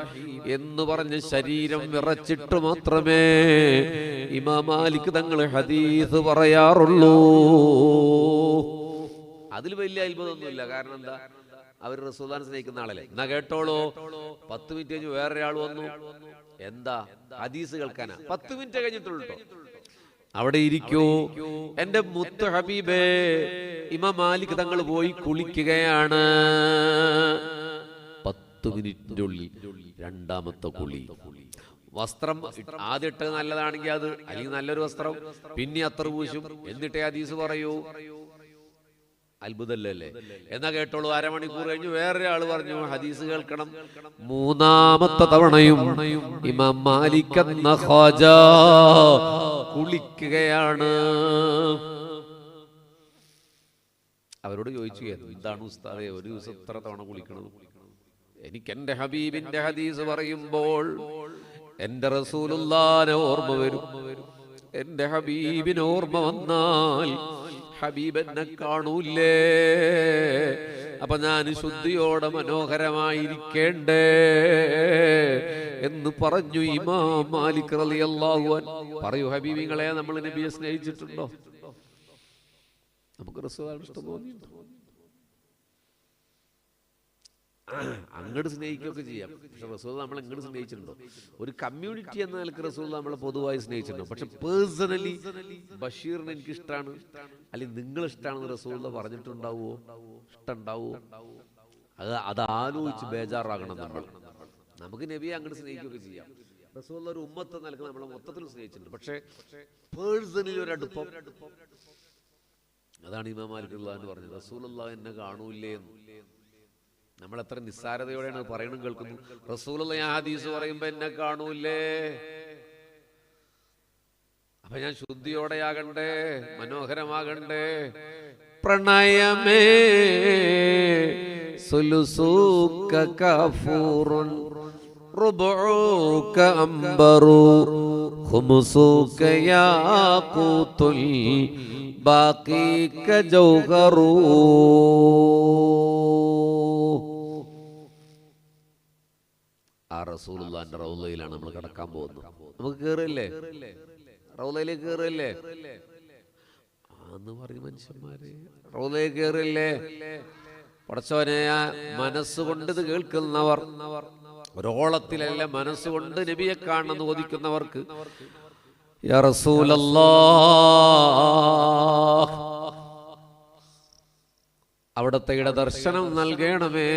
എന്ന് പറഞ്ഞ് ശരീരം വിറച്ചിട്ട് മാത്രമേ ഇമാം മാലിക് തങ്ങൾ ഹദീസ് പറയാറുള്ളൂ. അതിൽ വലിയ അത്ഭുതമൊന്നുമില്ല. കാരണം എന്താ? അവർ റസൂലുള്ളാഹിനെ സ്നേഹിക്കുന്ന ആളല്ലേ. എന്നാ കേട്ടോളൂ. 10 മിനിറ്റ് കഴിഞ്ഞ് വേറൊരാൾ വന്നു. എന്താ? ഹദീസ് കേൾക്കാനാ. 10 മിനിറ്റ് കഴിഞ്ഞിട്ടുള്ളൂ. അവിടെ ഇരിക്കൂ. എന്റെ മുത്ത് ഹബീബേ, ഇമാം മാലിക് തങ്ങൾ പോയി കുളിക്കുകയാണ്. 10 മിനിറ്റിന്റെ ഉള്ളിൽ 2ാമത്തെ കുളി. വസ്ത്രം ആദ്യം ഇട്ടത് നല്ലതാണെങ്കിൽ അത്, അല്ലെങ്കിൽ നല്ലൊരു വസ്ത്രം, പിന്നെ അത്തർ പൂശും, എന്നിട്ടേ ഹദീസ് പറയൂ. അത്ഭുതല്ലേ? എന്നാ കേട്ടോളൂ. അരമണിക്കൂർ കഴിഞ്ഞ് വേറൊരാൾ പറഞ്ഞു, ഹദീസ് കേൾക്കണം. 3ാമത്തെ തവണയും ഇമാം മാലിക് എന്ന ഖാജ കുളിക്കുകയാണ്. അവരോട് ചോദിച്ചു, എന്താണ് ഉസ്താദേ ഒരു ദിവസം എത്ര തവണ കുളിക്കണം? എനിക്ക് എന്റെ ഹബീബിന്റെ ഹദീസ് പറയുമ്പോൾ എന്റെ റസൂലുള്ളാഹിനെ ഓർമ്മ വരും. എന്റെ ഹബീബിന് ഓർമ്മ വന്നാൽ ഹബീബ് എന്നെ കാണൂലേ? അപ്പൊ ഞാൻ ശുദ്ധിയോടെ മനോഹരമായിരിക്കേണ്ടേ എന്ന് പറഞ്ഞു ഇമാം മാലിക് റളിയല്ലാഹു അൻഹു. പറയൂ ഹബീബിങ്ങളെ, നമ്മൾ നബിയെ സ്നേഹിച്ചിട്ടുണ്ടോ? നമുക്ക് റസൂലുള്ളാഹിനെ ഇഷ്ടം തോന്നിയിട്ടുണ്ടോ? അങ്ങോട്ട് സ്നേഹിക്കുകയൊക്കെ ചെയ്യാം. പക്ഷെ റസൂൽ നമ്മൾ എങ്ങോട്ട് സ്നേഹിച്ചിട്ടുണ്ടോ? ഒരു കമ്മ്യൂണിറ്റി എന്ന നിലക്ക് റസൂൽ നമ്മളെ പൊതുവായി സ്നേഹിച്ചിട്ടുണ്ടോ? പക്ഷെ പേഴ്സണലി ബഷീറിന് എനിക്ക് ഇഷ്ടമാണ്, അല്ലെങ്കിൽ നിങ്ങൾ ഇഷ്ടമാണെന്ന് റസൂൽ പറഞ്ഞിട്ടുണ്ടാവുമോ? ഇഷ്ടമുണ്ടാവുമോ? അത് ആലോചിച്ച് ബേജാറാകണം നമ്മൾ. നമുക്ക് നബിയെ അങ്ങോട്ട് സ്നേഹിക്കുകയൊക്കെ ചെയ്യാം. റസൂൽ ഒരു ഉമ്മത്ത് നിലക്ക് നമ്മളെ മൊത്തത്തിൽ സ്നേഹിച്ചിട്ടുണ്ട്. പക്ഷെ പേഴ്സണലി ഒരു അടുപ്പം, അതാണ് ഇമാം മാലിക് റളിയല്ലാഹു പറഞ്ഞത്, റസൂലുള്ളാഹി എന്നെ കാണൂലേ എന്ന്. നമ്മൾ എത്ര നിസ്സാരതയോടെയാണ് പറയണം കേൾക്കുന്നു. റസൂലുള്ളാഹി ഹദീസ് പറയുമ്പോ എന്നെ കാണൂലേ? അപ്പൊ ഞാൻ ശുദ്ധിയോടെയാകണ്ടേ, മനോഹരമാകണ്ടേ. പ്രണയമേ സുലുസൂക കഫൂറുൻ റുബൂക അംബറു ഖുമുസുക യാഖൂതുൽ ബാഖീക ജൗഹറു. ആ റസൂലുള്ളാഹിന്റെ റൗളയിലാണ് നമ്മൾ കടക്കാൻ പോകുന്നത്. നമുക്ക് കേറില്ലേ? റൗളയിലേക്ക് കേറില്ലേ ആന്ന് പറയും മനുഷ്യന്മാര്. റൗളയിലേക്ക് കേറില്ലേ? പടച്ചോനെ, മനസ്സുകൊണ്ട് ഇത് കേൾക്കുന്നവർ, ഒരോളത്തിലല്ല മനസ്സുകൊണ്ട് നബിയെ കാണണമെന്ന് കൊതിക്കുന്നവർക്ക് യാ റസൂലല്ലാഹ് അവിടുത്തെ ദർശനം നൽകണമേ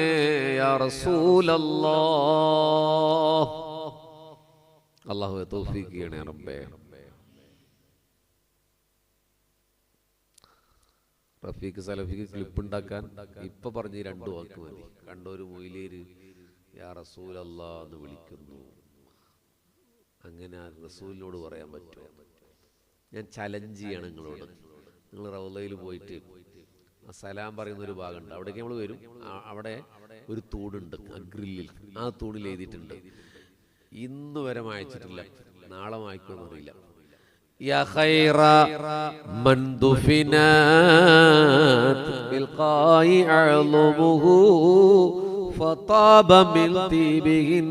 യാ റസൂലല്ലാഹ്. അല്ലാഹുവേ തൗഫീഖ് ചെയ്യണേ റബ്ബേ. റഫീഖ് സലഫിക്ക് ക്ലിപ്പ് ഉണ്ടാക്കാൻ ഇപ്പൊ പറഞ്ഞ് 2 വാക്ക് മതി. കണ്ടൊരു മൊയിലേര് യാ റസൂലല്ലാഹ് എന്ന് വിളിക്കുന്നു. അങ്ങനെ ആ റസൂലിനോട് പറയാൻ പറ്റുമോ? ഞാൻ ചലഞ്ച് ചെയ്യാണ് നിങ്ങളോട്. നിങ്ങൾ റൗളയിൽ പോയിട്ട് ആ സലാം പറയുന്ന ഒരു ഭാഗമുണ്ട്, അവിടേക്ക് നമ്മൾ വരും. അവിടെ ഒരു തൂണുണ്ട്, ആ ഗ്രില്ലിൽ, ആ തൂണിൽ എഴുതിയിട്ടുണ്ട്. ഇന്ന് വരെ വായിച്ചിട്ടില്ല, നാളെ വായിക്കുമെന്നറിയില്ല. യാ ഖൈറ മൻ ദുഫിനത് ബിൽഖായി അഅ്ലുമുഹു ഫതാബ മിൻ തീബിഹിൻ.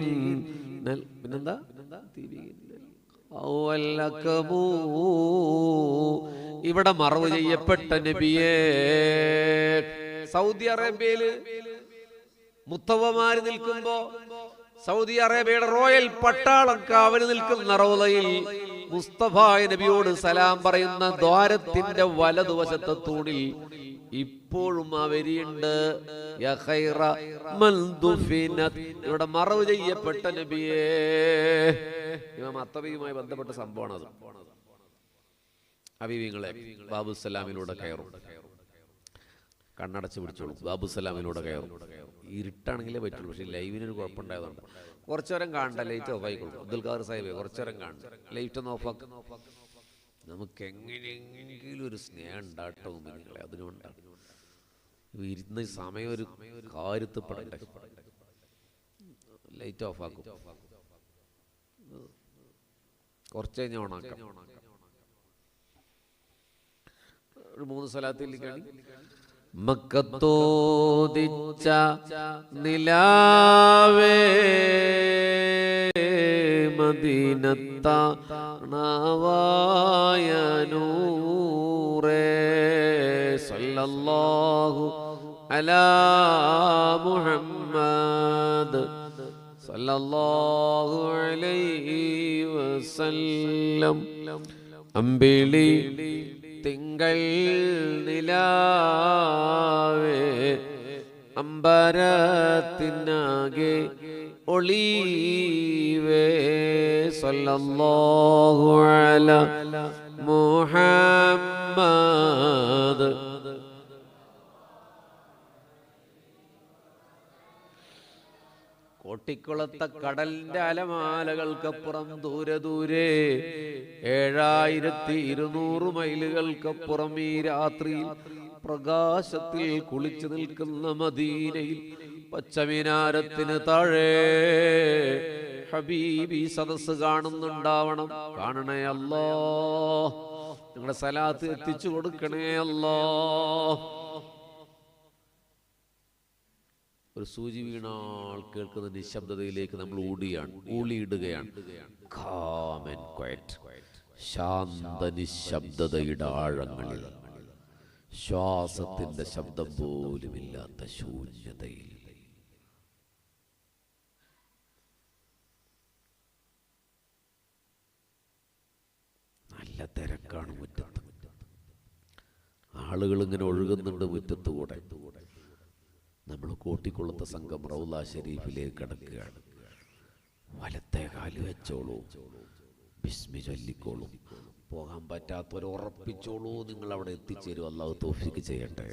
പിന്നെന്താ? ഇവിടെ മറവ് ചെയ്യപ്പെട്ട നബിയെ. സൗദി അറേബ്യയില് മുത്തവ്വമാര് നിൽക്കുമ്പോ സൗദി അറേബ്യയുടെ റോയൽ പട്ടാളം കാവല് നിൽക്കുന്ന റൗളയിൽ മുസ്തഫ നബിയോട് സലാം പറയുന്ന ദ്വാരത്തിന്റെ വലതുവശത്തെ തൂണിൽ ഇപ്പോഴും ആ വരിയുണ്ട്. യാ ഖൈറ മൻ ദുഫിനത്. ഇവിടെ മറവ് ചെയ്യപ്പെട്ട നബിയെ. ഇമാം അത്തബിയുമായി ബന്ധപ്പെട്ട സംഭവമാണ് അത്. ഹബീബിങ്ങളെ ബാബുസലാമിലൂടെ കയറും. കണ്ണടച്ച് പിടിച്ചോളൂ. ബാബുസലാമിലൂടെ കയറും. ഇരുട്ടാണെങ്കിലേ പറ്റുള്ളൂ. പക്ഷെ ലൈവിനൊരു കുഴപ്പമുണ്ടായതുകൊണ്ട് കുറച്ചു നേരം കാണണ്ട, ലൈറ്റ് ഓഫ് ആയിക്കോളും. അബ്ദുൽ ഖാദർ സാഹിബ് കുറച്ചു നേരം കാണണ്ട, ലൈറ്റ് ഒന്ന് ഓഫാക്ക. നമുക്ക് എങ്ങനെയെങ്കിലും ഒരു സ്നേഹം ഉണ്ടാട്ടോ നിങ്ങളെ. അതിനുകൊണ്ടാണ് ഇരുന്ന സമയം ഒരു കാര്യത്തിൽപ്പെടണ്ടേ. ലൈറ്റ് ഓഫ് ആക്കും, കുറച്ച് കഴിഞ്ഞ് ഓണാക്കാം. ഒരു 3 സ്വലാത്തിലേക്കാണ്. മക്കത്തോദിച്ച നിലാവേ മദീനത്താണവായ നൂറേ സല്ലല്ലാഹു അലാ മുഹമ്മദ് സല്ലല്ലാഹു അലൈഹി വസല്ലം. അമ്പിളി തിങ്കൾ നിലാവേ അമ്പരത്തിനാകെ ഒളിവേ സല്ലല്ലാഹു അലാ മുഹമ്മദ്. കോട്ടിക്കുളത്തെ കടലിന്റെ അലമാലകൾക്കപ്പുറം ദൂരെ ദൂരെ 7200 മൈലുകൾക്കപ്പുറം ഈ രാത്രിയിൽ പ്രകാശത്തിൽ കുളിച്ചു നിൽക്കുന്ന മദീനയിൽ പച്ചമിനാരത്തിന് താഴെ ഹബീബി സദസ് കാണുന്നുണ്ടാവണം. കാണണേ അല്ലാ, നിങ്ങളുടെ സലാത്ത് എത്തിച്ചു കൊടുക്കണേ അല്ലാ. ഒരു സൂചി വീണാൾ കേൾക്കുന്ന നിശബ്ദതയിലേക്ക് നമ്മൾ ഊളിയിടുകയാണ്. കാം ആൻഡ് ക്വയറ്റ്, ശാന്ത നിശബ്ദതയുടെ ആഴങ്ങളിൽ, ശ്വാസത്തിന്റെ ശബ്ദം പോലുമില്ലാത്ത ശൂന്യതയിൽ നല്ല തിരക്കാണ് മുറ്റത്ത്. ആളുകൾ ഇങ്ങനെ ഒഴുകുന്നുണ്ട് മുറ്റത്തുകൂടെ. നമ്മൾ കോട്ടിക്കുളത്തെ സംഘം റൗള ഷരീഫിലേക്ക് കടക്കുകയാണ്. വലത്തെ കാല് വെച്ചോളൂ, ബിസ്മി ചൊല്ലിക്കോളൂ. പോകാൻ പറ്റാത്തവർ ഉറപ്പിച്ചോളൂ, നിങ്ങൾ അവിടെ എത്തിച്ചേരും. അല്ലാഹു തൗഫീഖ് ചെയ്യട്ടെ.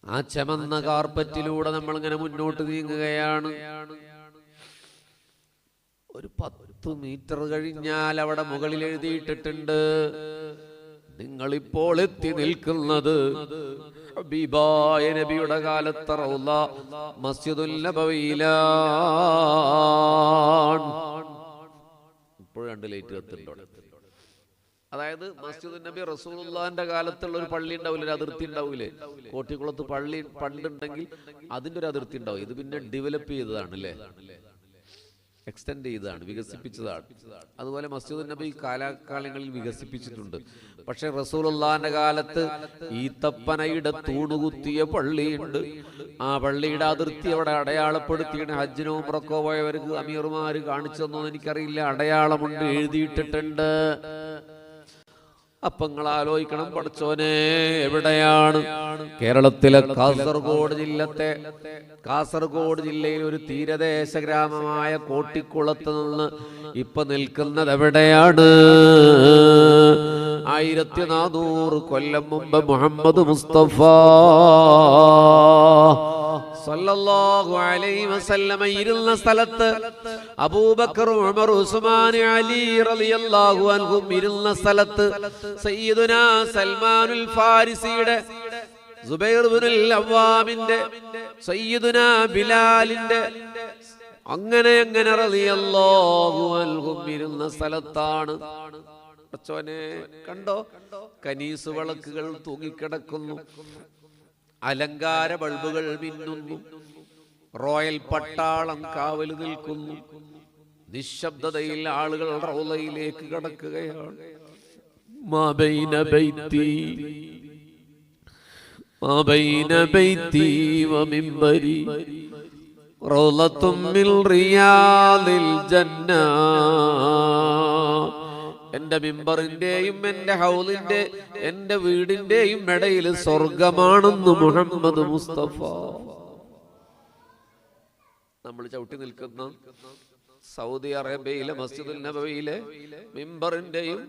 ആ ചമന്ന കാർപ്പറ്റിലൂടെ നമ്മൾ ഇങ്ങനെ മുന്നോട്ട് നീങ്ങുകയാണ്. ഒരു 10 മീറ്റർ കഴിഞ്ഞാൽ അവിടെ മുകളിൽ എഴുതിയിട്ടിട്ടുണ്ട്, നിങ്ങളിപ്പോൾ എത്തി നിൽക്കുന്നത് ഹബീബായ നബിയുടെ കാലത്തെ റൗള മസ്ജിദുൽ നബവിയിലാണ്. ഇപ്പോഴും 2 ലൈറ്റ് കത്തുണ്ടോ? അതായത് മസ്ജിദ് നബി റസൂലുള്ളാഹിന്റെ കാലത്തുള്ള ഒരു പള്ളി ഉണ്ടാവില്ല, ഒരു അതിർത്തി ഉണ്ടാവൂലേ? കോട്ടിക്കുളത്ത് പള്ളി പണ്ടുണ്ടെങ്കിൽ അതിന്റെ ഒരു അതിർത്തി ഉണ്ടാവും. ഇത് പിന്നെ ഡെവലപ്പ് ചെയ്തതാണ് അല്ലേ, എക്സ്റ്റെൻഡ് ചെയ്തതാണ്, വികസിപ്പിച്ചതാണ്. അതുപോലെ മസ്ജിദ് നബി കാലാകാലങ്ങളിൽ വികസിപ്പിച്ചിട്ടുണ്ട്. പക്ഷെ റസൂലുള്ളാഹിന്റെ കാലത്ത് ഈത്തപ്പനയുടെ തൂണുകുത്തിയ പള്ളിയുണ്ട്. ആ പള്ളിയുടെ അതിർത്തി അവിടെ അടയാളപ്പെടുത്തിയാണ്. ഹജ്ജിനോ ഉംറക്കോ പോയവർക്ക് അമീർമാര് കാണിച്ചു തന്നോന്ന് എനിക്കറിയില്ല, അടയാളമുണ്ട്, എഴുതിയിട്ടിട്ടുണ്ട്. അപ്പൊ നിങ്ങൾ ആലോചിക്കണം, പഠിച്ചോനെ എവിടെയാണ്? കേരളത്തിലെ കാസർഗോഡ് ജില്ലയിൽ ഒരു തീരദേശ ഗ്രാമമായ കോട്ടിക്കുളത്ത് നിന്ന് ഇപ്പൊ നിൽക്കുന്നത് എവിടെയാണ്? 1400 കൊല്ലം മുമ്പ് മുഹമ്മദ് മുസ്തഫ സല്ലല്ലാഹു അലൈഹി വസല്ലമ ഇരുന്ന സ്ഥലത്ത്, അബൂബക്കർ, ഉമർ, ഉസ്മാൻ, അലി റളിയല്ലാഹു അൻഹും ഇരുന്ന സ്ഥലത്ത്, സയ്യിദുനാ സൽമാനുൽ ഫാരിസിയുടെ, സുബൈർ ഇബ്നുൽ അവ്വാമിന്റെ, സയ്യിദുനാ ബിലാലിന്റെ, അങ്ങനെ റളിയല്ലാഹു അൻഹും ഇരുന്ന സ്ഥലത്താണ്. കണ്ടോ, കനീസ് വിളക്കുകൾ തൂങ്ങിക്കിടക്കുന്നു, അലങ്കാര ബൾബുകൾ മിന്നുന്നു, റോയൽ പട്ടാളം കാവൽ നിൽക്കുന്നു, നിശബ്ദതയിൽ ആളുകൾ റൗളയിലേക്ക് കടക്കുകയാണ്. മാ ബൈന ബൈതി വ മിംബരി റൗളത്തും മിൻ റിയാദിൽ ജന്ന. എന്റെ മിമ്പറിന്റെയും എന്റെ ഹൗലിന്റെ എന്റെ വീടിന്റെയും ഇടയിൽ സ്വർഗമാണെന്ന് മുഹമ്മദ് മുസ്തഫ. നമ്മൾ ചവിട്ടി നിൽക്കുന്ന സൗദി അറേബ്യയിലെ മസ്ജിദുൽ നബവിയിലെ മിമ്പറിന്റെയും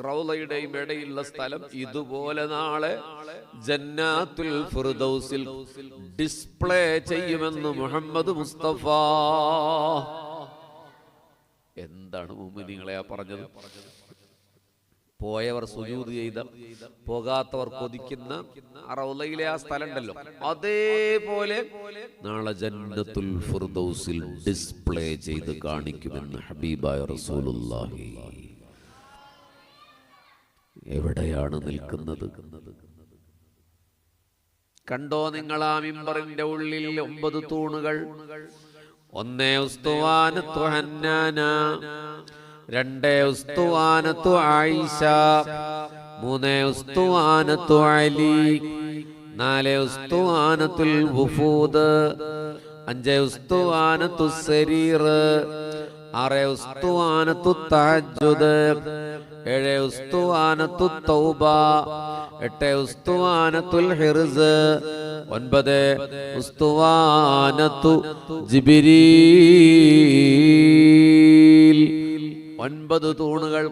റൗളയുടെയും ഇടയിലുള്ള സ്ഥലം ഇതുപോലെ നാളെ ജന്നാത്തുൽ ഫിർദൗസിൽ ഡിസ്പ്ലേ ചെയ്യുമെന്ന് മുഹമ്മദ് മുസ്തഫ. എന്താണ് മുഅ്മിനീങ്ങളെ ആ പറഞ്ഞത്? പോയവർ സുജൂദ് ചെയ്ത, പോകാത്തവർ കൊതിക്കുന്ന റൗളയിലെ ആ സ്ഥലം ഉണ്ടല്ലോ, അതേപോലെ നാളെ ജന്നത്തുൽ ഫിർദൗസിൽ ഡിസ്പ്ലേ ചെയ്ത് കാണിക്കുമെന്ന് ഹബീബായ റസൂലുള്ളാഹി. എവിടെയാണ് നിൽക്കുന്നത്? കണ്ടോ നിങ്ങൾ ആ മിമ്പറിന്റെ ഉള്ളിൽ 9 തൂണുകൾ. 1 ഉസ്തുവാനത്തു ഹന്നാന, 2 ഉസ്തുവാനത്തു ആയിഷ, 3 ഉസ്തുവാനത്തു അലി, 4 ഉസ്തുവാനത്തുൽ വുഫൂദ്, 5 ഉസ്തുവാനത്തു സരീർ, 6 ഉസ്തുവാനത്തു തഹജ്ജുദ്, 7 ഉസ്തുവാനത്തു തൗബ, 8 ഉസ്തുവാനത്തുൽ ഹിർസ്, 9 ഉസ്തുവാനത്തു ജിബ്രീൽ. 9 തൂണുകൾ.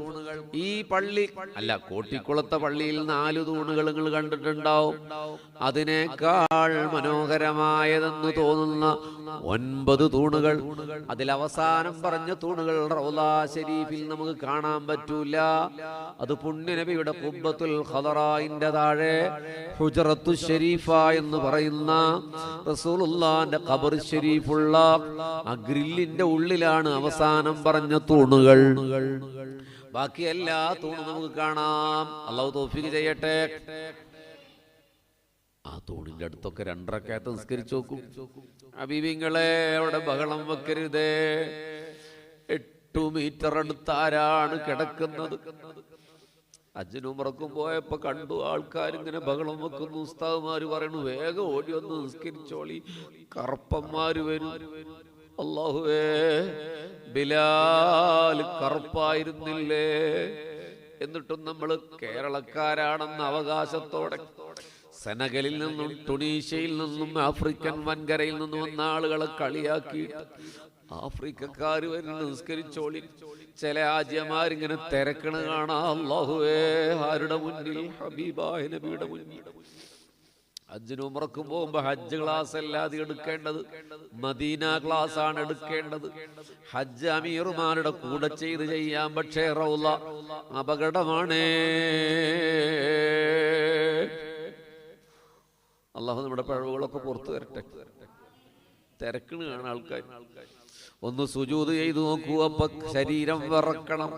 ഈ പള്ളി അല്ല, കോട്ടിക്കുളത്തെ പള്ളിയിൽ 4 തൂണുകൾ നിങ്ങൾ കണ്ടിട്ടുണ്ടാവും. അതിനേക്കാൾ മനോഹരമായതെന്ന് തോന്നുന്ന 9 തൂണുകൾ. അതിലവസാനം പറഞ്ഞ തൂണുകൾ റൗളാ ശരീഫിൽ നമുക്ക് കാണാൻ പറ്റൂല. അത് പുണ്യനബിയുടെ ഖുബ്ബത്തുൽ ഖദറായിന്റെ താഴെ ഹുജറത്തു ശരീഫ എന്ന് പറയുന്ന റസൂലുള്ളാഹിന്റെ ഖബർ ശരീഫുള്ള ആ ഗ്രില്ലിന്റെ ഉള്ളിലാണ് അവസാനം പറഞ്ഞ തൂണുകൾ. ബാക്കി എല്ലാ തൂണും നമുക്ക് കാണാം. അല്ലാഹു തൗഫീഖ് ചെയ്യട്ടെ. ആ തൂണിന്റെ അടുത്തൊക്കെ 2 റക്അത്ത് നിസ്കരിച്ചു നോക്കും. ഹബീബിങ്ങളെ, അവിടെ ബഹളം വെക്കരുതേ. 8 മീറ്റർ അടുത്താരാണ് കിടക്കുന്നത്? ഹജ്ജിനും ഉംറക്കും പോയപ്പോ കണ്ടു ആൾക്കാർ ഇങ്ങനെ ബഹളം വെക്കുന്നു. ഉസ്താദ്മാര് പറയണു, വേഗം ഓടി വന്ന് നിസ്കരിച്ചോളി, കറുപ്പന്മാര് വരും. അല്ലാഹുവേ, ബിലാൽ കറുപ്പായിരുന്നില്ലേ? എന്നിട്ടും നമ്മൾ കേരളക്കാരാണെന്ന അവകാശത്തോടെ സെനഗലിൽ നിന്നും ടുണീഷ്യയിൽ നിന്നും ആഫ്രിക്കൻ വൻകരയിൽ നിന്നും വന്ന ആളുകളെ കളിയാക്കി ആഫ്രിക്കക്കാര് വരുന്ന നിസ്കരിച്ചോളി. ചില ആജ്യമാരിങ്ങനെ തിരക്കണ കാണാ. അല്ലാഹുവേ, ആരുടെ മുന്നിൽ? ഹബീബായ നബിയുടെ മുന്നിൽ. ഹജ്ജിനും ഉംറക്കും പോകുമ്പോ ഹജ്ജ് ക്ലാസ് അല്ലാതെ എടുക്കേണ്ടത് മദീന ക്ലാസ് ആണ് എടുക്കേണ്ടത്. ഹജ്ജ് അമീറുമാരുടെ കൂടെ ചെയ്യാം. പക്ഷേ റൗള അപകടമാണ്. അല്ലാഹു നമ്മുടെ പിഴവുകളൊക്കെ പുറത്തു തരട്ടെ. തിരക്കിന് കാണാൻ ആൾക്കാർ. ഒന്ന് സുജൂദ് ചെയ്തു നോക്കൂ, അപ്പൊ ശരീരം വിറക്കണം,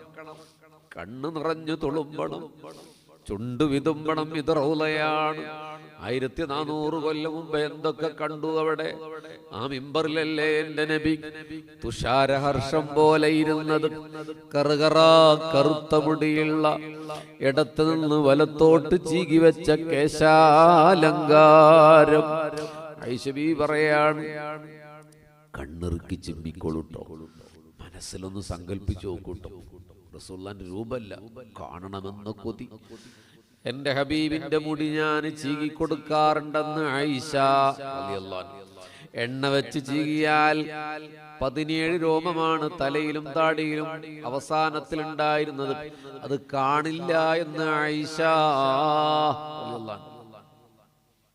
കണ്ണ് നിറഞ്ഞു തുളുമ്പണം, ചുണ്ടു വിതുമ്പണം. ഇത് റൗളയാണ്. 1400 കൊല്ലം മുമ്പ് എന്തൊക്കെ കണ്ടു അവിടെ. ആ മിമ്പറിലല്ലേ എന്റെ നബി തുഷാരഹർഷം പോലെ ഇരുന്നത്. കറുകറാ കറുത്ത മുടിയുള്ള, ഇടത്ത് നിന്ന് വലത്തോട്ട് ചീകി വെച്ച കേശാലങ്കാരം. ആയിഷ ബീവി പറയാണ്, കണ്ണിറുക്കി ചിമ്മിക്കൊള്ളുട്ടോ, മനസ്സിലൊന്ന് സങ്കല്പിച്ചു നോക്കൂട്ടോ. റസൂലുള്ളാഹിന്റെ രൂപല്ല, കാണണമെന്ന കൊതി. എന്റെ ഹബീബിന്റെ മുടി ഞാൻ ചീകി കൊടുക്കാറുണ്ടെന്ന് ആയിഷ റളിയല്ലാഹു അൻഹ. എണ്ണ വെച്ച് ചീകിയാൽ 17 രോമമാണ് തലയിലും താടിയിലും അവസാനത്തിൽ ഉണ്ടായിരുന്നത്, അത് കാണില്ല എന്ന് ആയിഷ റളിയല്ലാഹു അൻഹ.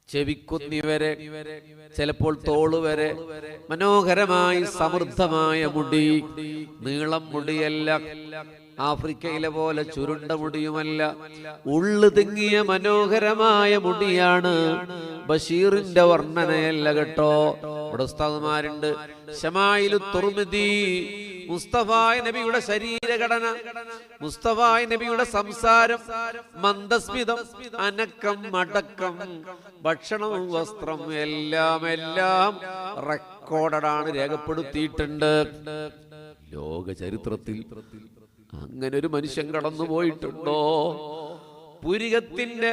ചെവിക്കുന്നി വരെ, ചിലപ്പോൾ തോള് വരെ മനോഹരമായി സമൃദ്ധമായ മുടി. നീളം മുടിയല്ല, ആഫ്രിക്കയിലെ പോലെ ചുരുണ്ട മുടിയുമല്ല, ഉള്ളു തിങ്ങിയ മനോഹരമായ മുടിയാണ്. ബഷീറിന്റെ വർണ്ണനയല്ല കേട്ടോ. ഇവിടെ ഉസ്താദുമാരുണ്ട്. ശമായിലു തുർമിദി, മുസ്തഫായ നബിയുടെ ശരീരഘടന, മുസ്തഫായ നബിയുടെ സംസാരം, മന്ദസ്മിതം, അനക്കം, അടക്കം, ഭക്ഷണവും വസ്ത്രം എല്ലാം റെക്കോർഡാണ്, രേഖപ്പെടുത്തിയിട്ടുണ്ട്. ലോക ചരിത്രത്തിൽ അങ്ങനെ ഒരു മനുഷ്യൻ കടന്നു പോയിട്ടുണ്ടോ? പുരികത്തിന്റെ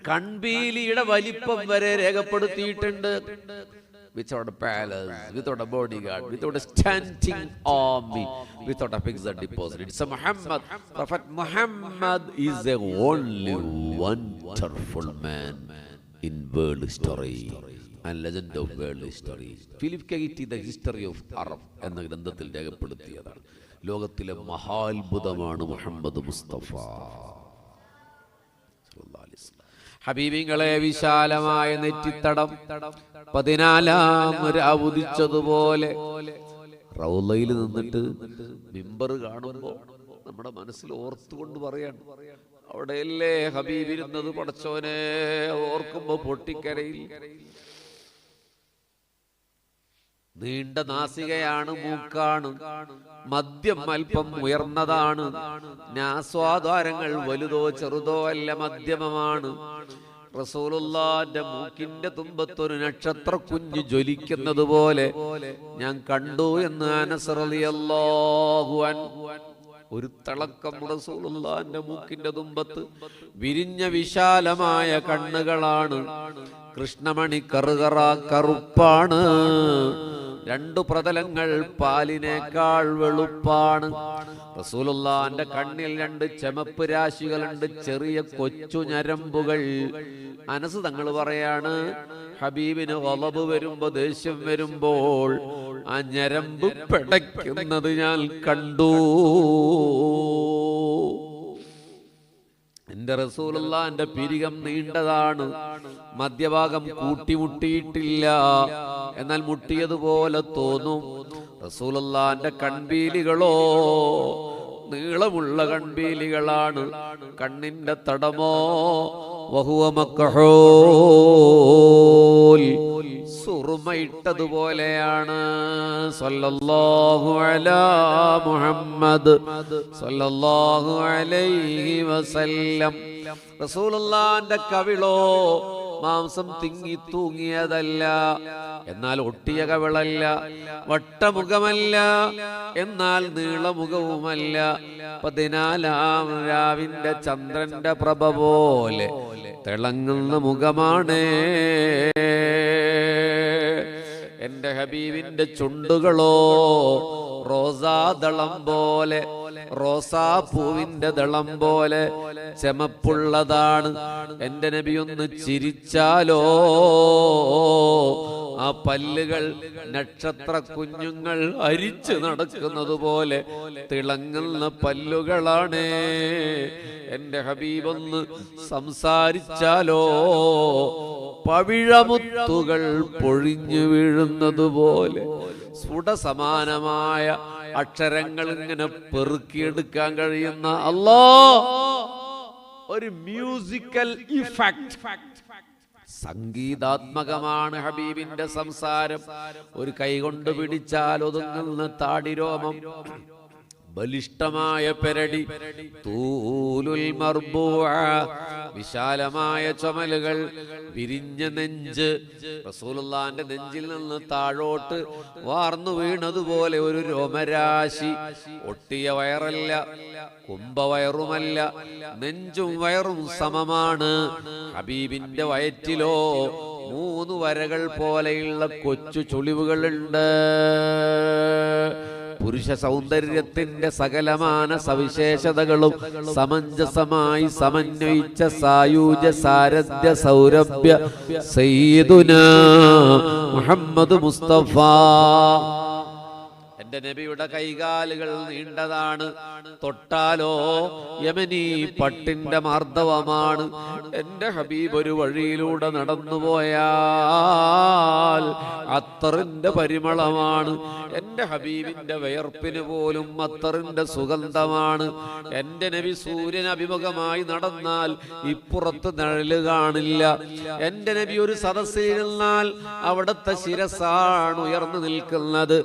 കൺപീലിയുടെ വലിപ്പം വരെ രേഖപ്പെടുത്തിയിട്ടുണ്ട്. Without a palace, without a bodyguard, without a standing army, without a fixed deposit. It's a Muhammad. Prophet Muhammad is the only wonderful man in world history and legend of world history. Philip K. Dick, The History of Arab എന്ന ഗ്രന്ഥത്തിൽ രേഖപ്പെടുത്തിയതാണ്. ലോകത്തിലെ മഹാത്ഭുതമാണ് മുഹമ്മദ് മുസ്തഫ. ഹബീബിങ്ങളെ, വിശാലമായ നെറ്റിത്തടം 14-ാം രാവ് ഉദിച്ചതുപോലെ റൗളയിൽ നിന്നിട്ട് മിമ്പർ കാണുമ്പോൾ നമ്മുടെ മനസ്സിൽ ഓർത്തുകൊണ്ട് പറയാണ്, അവിടെയല്ലേ ഹബീബ് ഇരുന്നത്, പടച്ചോനെ ഓർക്കുമ്പോ പൊട്ടിക്കരയിൽ. നീണ്ട നാസികയാണ്, മൂക്കാണ്, മദ്യം അല്പം ഉയർന്നതാണ്, നാസ്വാദ്വാരങ്ങൾ വലുതോ ചെറുതോ അല്ല, മധ്യമമാണ്. റസൂലുള്ളാഹിന്റെ മൂക്കിന്റെ തുമ്പത്തൊരു നക്ഷത്ര കുഞ്ഞ് ജ്വലിക്കുന്നത് പോലെ ഞാൻ കണ്ടു എന്ന് അനസ് റളിയല്ലാഹു അൻഹു. ഒരു തിളക്കം റസൂലുള്ളാഹിന്റെ മൂക്കിന്റെ തുമ്പത്ത്. വിരിഞ്ഞ വിശാലമായ കണ്ണുകളാണ്, കൃഷ്ണമണി കറുകറ കറുപ്പാണ്, 2 പ്രതലങ്ങൾ പാലിനേക്കാൾ വെളുപ്പാണ്. റസൂലുള്ളാഹിന്റെ കണ്ണിൽ 2 ചെമപ്പ് രാശികളുണ്ട്, ചെറിയ കൊച്ചു ഞരമ്പുകൾ. അനസ് തങ്ങൾ പറയാണ്, ഹബീബിന് ഗളബ് വരുമ്പോ, ദേഷ്യം വരുമ്പോൾ ആ ഞരമ്പ് പിടയ്ക്കുന്നത് ഞാൻ കണ്ടു. എന്റെ റസൂലുള്ളാഹിന്റെ പിരികം നീണ്ടതാണ്, മധ്യഭാഗം കൂട്ടിമുട്ടിയിട്ടില്ല, എന്നാൽ മുട്ടിയതുപോലെ തോന്നും. റസൂലുള്ളാഹിന്റെ കൺപീലികളോ നീളമുള്ള കൺപീലികളാണ്, കണ്ണിന്റെ തടമോ വഹുവ മക്ഹൂൽ, സുറുമയിട്ടതുപോലെയാണ്. സല്ലല്ലാഹു അലാ മുഹമ്മദ് സല്ലല്ലാഹു അലൈഹി വസല്ലം. റസൂലുള്ളാഹിന്റെ കവിളോ മാംസം തിങ്ങി തൂങ്ങിയതല്ല, എന്നാൽ ഒട്ടിയ കവിളല്ല, വട്ടമുഖമല്ല, എന്നാൽ നീളമുഖവുമല്ല. 14-ാം രാവിന്റെ ചന്ദ്രന്റെ പ്രഭ പോലെ തിളങ്ങുന്ന മുഖമാണ്. എന്റെ ഹബീബിന്റെ ചുണ്ടുകളോ റോസാദളം പോലെ, റോസാപ്പൂവിന്റെ ദളം പോലെ ചെമപ്പുള്ളതാണ്. എന്റെ നബി ഒന്ന് ചിരിച്ചാലോ ആ പല്ലുകൾ നക്ഷത്ര കുഞ്ഞുങ്ങൾ അരിച്ചു നടക്കുന്നത് പോലെ തിളങ്ങുന്ന പല്ലുകളാണ്. എന്റെ ഹബീബൊന്ന് സംസാരിച്ചാലോ പവിഴമുത്തുകൾ പൊഴിഞ്ഞു വീഴുന്നത് പോലെ സ്ഫുടസമാനമായ അക്ഷരങ്ങൾ ഇങ്ങനെ പെറുക്കിയെടുക്കാൻ കഴിയുന്ന അല്ലാഹ് ഒരു മ്യൂസിക്കൽ ഇഫക്റ്റ് സംഗീതാത്മകമാണ് ഹബീബിന്റെ സംസാരം. ഒരു കൈകൊണ്ട് പിടിച്ചാൽ ഒതുങ്ങുന്ന താടിരോമം, ബലിഷ്ഠമായ പെരടി, തൂലുൽ മർബൂഅ, വിശാലമായ ചുമലുകൾ, വിരിഞ്ഞ നെഞ്ച്. റസൂലുള്ളാഹിന്റെ നെഞ്ചിൽ നിന്ന് താഴോട്ട് വാർന്നു വീണതുപോലെ ഒരു രോമരാശി. ഒട്ടിയ വയറല്ല, കുംഭവയറുമല്ല, നെഞ്ചും വയറും സമമാണ്. ഹബീബിന്റെ വയറ്റിലോ 3 വരകൾ പോലെയുള്ള കൊച്ചു ചുളിവുകളുണ്ട്. പുരുഷ സൗന്ദര്യത്തിന്റെ സകലമാന സവിശേഷതകളും സമഞ്ജസമായി സമന്വയിച്ച സായൂജ സാരഥ്യ സൗരഭ്യ സയ്യിദുനാ മുഹമ്മദ് മുസ്തഫ. എന്റെ നബിയുടെ കൈകാലുകൾ നീണ്ടതാണ്, തൊട്ടാലോ യമനി പട്ടിന്റെ മാർദ്ദവമാണ്. എന്റെ ഹബീബ് ഒരു വഴിയിലൂടെ നടന്നുപോയാൽ അത്തറിന്റെ പരിമളമാണ്. എന്റെ ഹബീബിന്റെ വിയർപ്പിന് പോലും അത്തറിന്റെ സുഗന്ധമാണ്. എന്റെ നബി സൂര്യൻ അഭിമുഖമായി നടന്നാൽ ഇപ്പുറത്ത് നിഴല് കാണില്ല. എന്റെ നബി ഒരു സദസ്സിലിരുന്നാൽ അവിടുത്തെ ശിരസാണ് ഉയർന്നു നിൽക്കുന്നത്.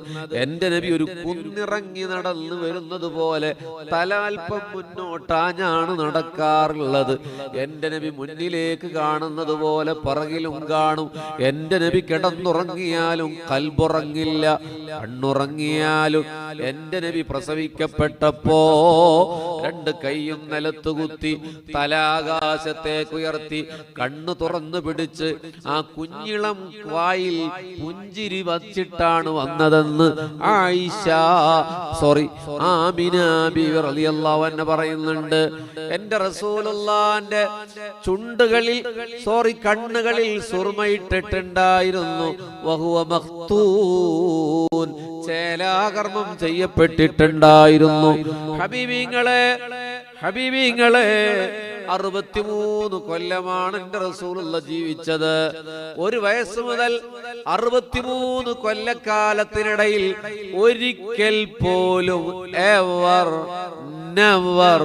എന്റെ നബി ഒരു കുന്നിറങ്ങി നടന്നു വരുന്നത് പോലെ തല അല്പം മുന്നോട്ടാഞ്ഞാണ് നടക്കാറുള്ളത്. എന്റെ നബി മുന്നിലേക്ക് കാണുന്നത് പോലെ പിറകിലും കാണും. എന്റെ നബി കിടന്നുറങ്ങിയാലും കൽബുറങ്ങില്ല, കണ്ണുറങ്ങിയാലും. എന്റെ നബി പ്രസവിക്കപ്പെട്ടപ്പോ 2 കൈയും നിലത്തുകുത്തി തല ആകാശത്തേക്ക് ഉയർത്തി കണ്ണു തുറന്നു പിടിച്ച് ആ കുഞ്ഞിളം വായിൽ പുഞ്ചിരി വച്ചിട്ടാണ് വന്നതെന്ന് ആമിന ബീവി റളിയല്ലാഹു അൻഹ പറയുന്നുണ്ട്. എന്റെ റസൂലുള്ളാഹിന്റെ ചുണ്ടുകളിൽ കണ്ണുകളിൽ സുർമയിട്ടിട്ടുണ്ടായിരുന്നു. വഹുവ മഖ്തൂൻ, ചേലാകർമ്മം ചെയ്യപ്പെട്ടിട്ടുണ്ടായിരുന്നു. ഹബീബിങ്ങളെ 63 കൊല്ലമാണ് എന്റെ റസൂലുള്ള ജീവിച്ചത്. 1 വയസ്സ് മുതൽ 63 കൊല്ലക്കാലത്തിനിടയിൽ ഒരിക്കൽ പോലും നെവർ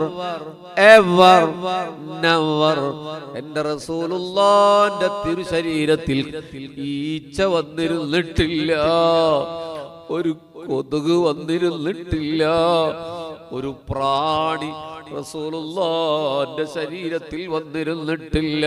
എന്റെ റസൂലുള്ളാഹിന്റെ തിരുശരീരത്തിൽ ഈച്ച വന്നിരുന്നിട്ടില്ല, ഒരു കൊതുക് വന്നിരുന്നിട്ടില്ല, ഒരു പ്രാണി റസൂലുള്ളാഹിന്റെ ശരീരത്തിൽ വന്നിരുന്നിട്ടില്ല.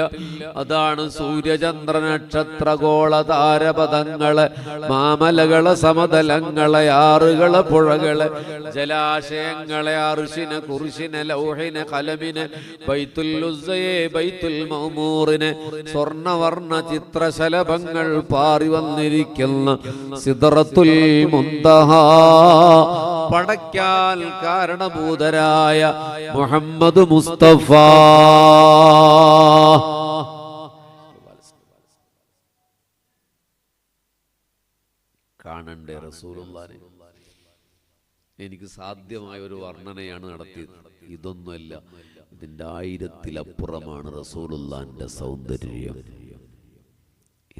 അതാണ് സൂര്യചന്ദ്ര നക്ഷത്ര ഗോള താരപഥങ്ങളെ, മാമലകളെ, സമതലങ്ങളെ, ആറുകളെ, പുഴകളെ, ജലാശയങ്ങളെ, അർശിനെ, കുർശിനെ, ലൗഹിനെ, ഖലമിനെ, ബൈത്തുൽ ഉസ്സയെ, ബൈത്തുൽ മഅ്മൂറിനെ, സ്വർണവർണ്ണ ചിത്രശലഭങ്ങൾ പാറി വന്നിരിക്കുന്ന സിദ്റത്തുൽ മുന്തഹ, പടയ്ക്കാൻ കാരണഭൂതരായ മുഹമ്മദ് മുസ്തഫ. കാണണ്ടേ റസൂലുള്ളാഹിനെ? എനിക്ക് സാധ്യമായ ഒരു വർണ്ണനയാണ് നടത്തിയത്. ഇതൊന്നുമല്ല, ഇതിന്റെ 1000-ലപ്പുറമാണ് റസൂലുള്ളാഹിന്റെ സൗന്ദര്യം,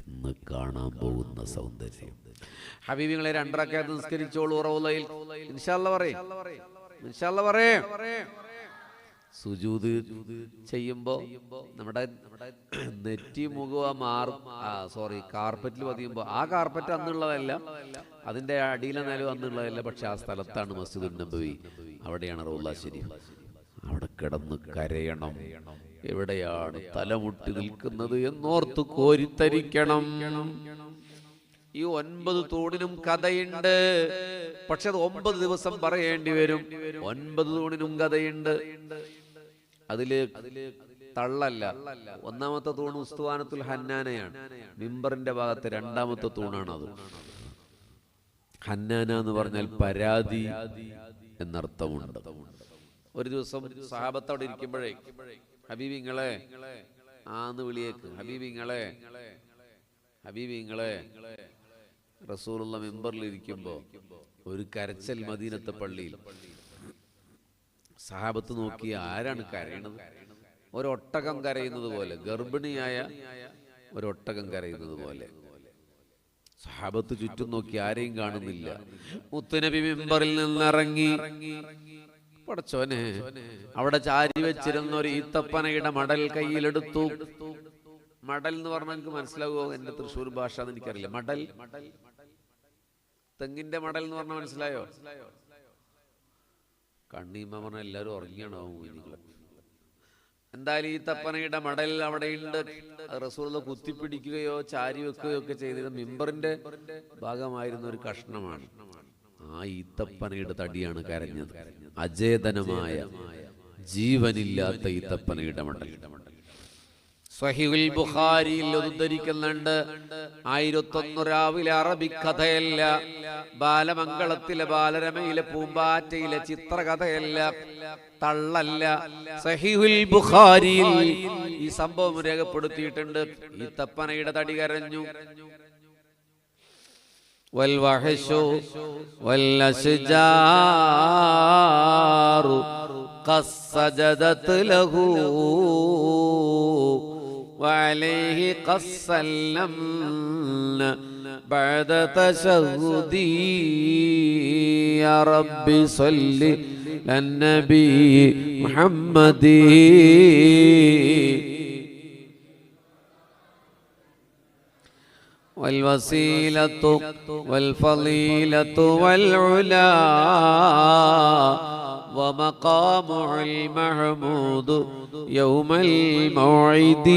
ഇന്ന് കാണാൻ പോകുന്ന സൗന്ദര്യം. ഹബീബിങ്ങളെ 2 റക്അത്ത് നിസ്കരിച്ചോളൂ റൗളയിൽ. ഇൻഷാ അല്ലാഹ് പറയേ. സുജൂദ് ചെയ്യുമ്പോ നമ്മുടെ നെറ്റി മുഖ കാർപ്പറ്റിൽ പതിയുമ്പോ, ആ കാർപ്പറ്റ് അന്നുള്ളതല്ല, അതിന്റെ അടിയിലെ നിലം അന്നുള്ളതല്ല, പക്ഷെ ആ സ്ഥലത്താണ് മസ്ജിദുൻ നബവി, അവിടെയാണ് റൗള ശരീഫ്. അവിടെ കിടന്ന് കരയണം. എവിടെയാണ് തലമുട്ടി നിൽക്കുന്നത് എന്നോർത്ത് കോരിത്തരിക്കണം. ഈ 9 തൂണിനും കഥയുണ്ട്, പക്ഷെ അത് 9 ദിവസം പറയേണ്ടി വരും. 9 തൂണിനും കഥയുണ്ട്. അതില് തള്ളല്ല. 1-ാമത്തെ തൂണ് ഉസ്തുവാനത്തുൽ ഹന്നാനയാണ്, മിമ്പറിന്റെ ഭാഗത്ത് 2-ാമത്തെ തൂണാണത്. ഹന്നാന എന്ന് പറഞ്ഞാൽ പരാതി എന്നർത്ഥമുണ്ട്. ഒരു ദിവസം സഹാബത്ത് അവിടെ ഇരിക്കുമ്പോഴേ, ഹബീബിങ്ങളെ ആന്ന് വിളിയേക്ക്, ഹബീബിങ്ങളെ റസൂലുള്ള മിമ്പറിൽ ഇരിക്കുമ്പോ ഒരു കരച്ചൽ മദീനത്തെ പള്ളിയിൽ. സഹാബത്ത് നോക്കി, ആരാണ് കരയണത്? ഒരൊട്ടകം കരയുന്നത് പോലെ, ഗർഭിണിയായ ഒരൊട്ടകം കരയുന്നത് പോലെ. സഹാബത്ത് ചുറ്റും നോക്കി, ആരെയും കാണുന്നില്ല. മുത്തുനബി മിമ്പറിൽ നിന്നിറങ്ങി, പടച്ചോനെ, അവിടെ ചാരി വെച്ചിരുന്ന ഒരു ഈത്തപ്പനയുടെ മടൽ കയ്യിലെടുത്തു. മടൽ എന്ന് പറഞ്ഞാൽ എനിക്ക് മനസ്സിലാവുമോ? എൻ്റെ തൃശ്ശൂർ ഭാഷ എന്ന് എനിക്കറിയില്ല. മടൽ, തെങ്ങിന്റെ മടൽ എന്ന് പറഞ്ഞാൽ മനസ്സിലായോ? കണ്ണീമ്മ പറഞ്ഞാൽ എല്ലാവരും ഉറങ്ങിയാണാവും. എന്തായാലും ഈത്തപ്പനയുടെ മടൽ അവിടെയുണ്ട്. റസൂൽ കുത്തിപ്പിടിക്കുകയോ ചാരി വെക്കുകയോ ഒക്കെ ചെയ്തത് മിമ്പറിന്റെ ഭാഗമായിരുന്ന ഒരു കഷ്ണമാണ്. ആ ഈത്തപ്പനയുടെ തടിയാണ് കരഞ്ഞത്. അചേതനമായ ജീവനില്ലാത്ത ഈത്തപ്പനയുടെ മടൽ സ്വഹീഹുൽ ബുഖാരിയിൽ ഉദ്ധരിക്കുന്നുണ്ട്. 1001 രാവിലെ അറബിക് കഥയല്ല, ബാലമംഗളത്തിലെ ബാലരമയിലെ പൂമ്പാറ്റയിലെ ചിത്രകഥയല്ല, തള്ളല്ല. സ്വഹീഹുൽ ബുഖാരിയിൽ ഈ സംഭവം രേഖപ്പെടുത്തിയിട്ടുണ്ട്. ഈ തപ്പനയുടെ തടി കരഞ്ഞു. വൽവഹശു വല്ലശ്ജാറു ഖസ്സജദത് ലഹു وعليه قسلمنا بعد تشهدي يا رب صل للنبي محمد والوسيلة والفضيلة والعلا ومقامه المحمود يوم الموعد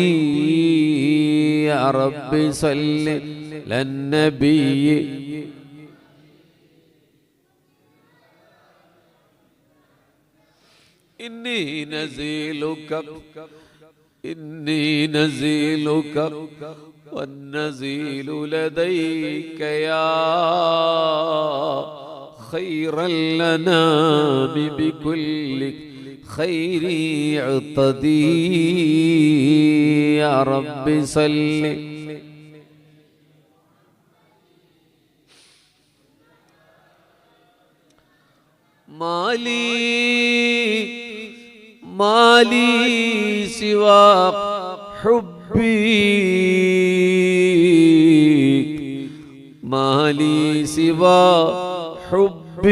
يا رب صل للنبي إني نزيلك والنزيل لديك يا خير الأنام بكل خير اعتدي يا رب صل مالي سوى حبك مالي سوى حبك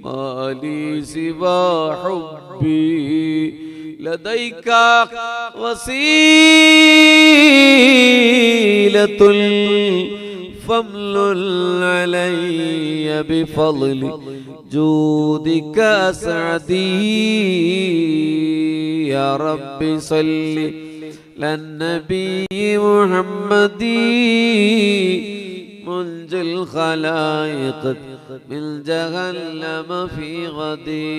مالي سوى حبي لديك وسيلة فاملل علي بفضل جودك أسعدي يا رب صل للنبي محمد منجي الخلائق من جهنم في غدي.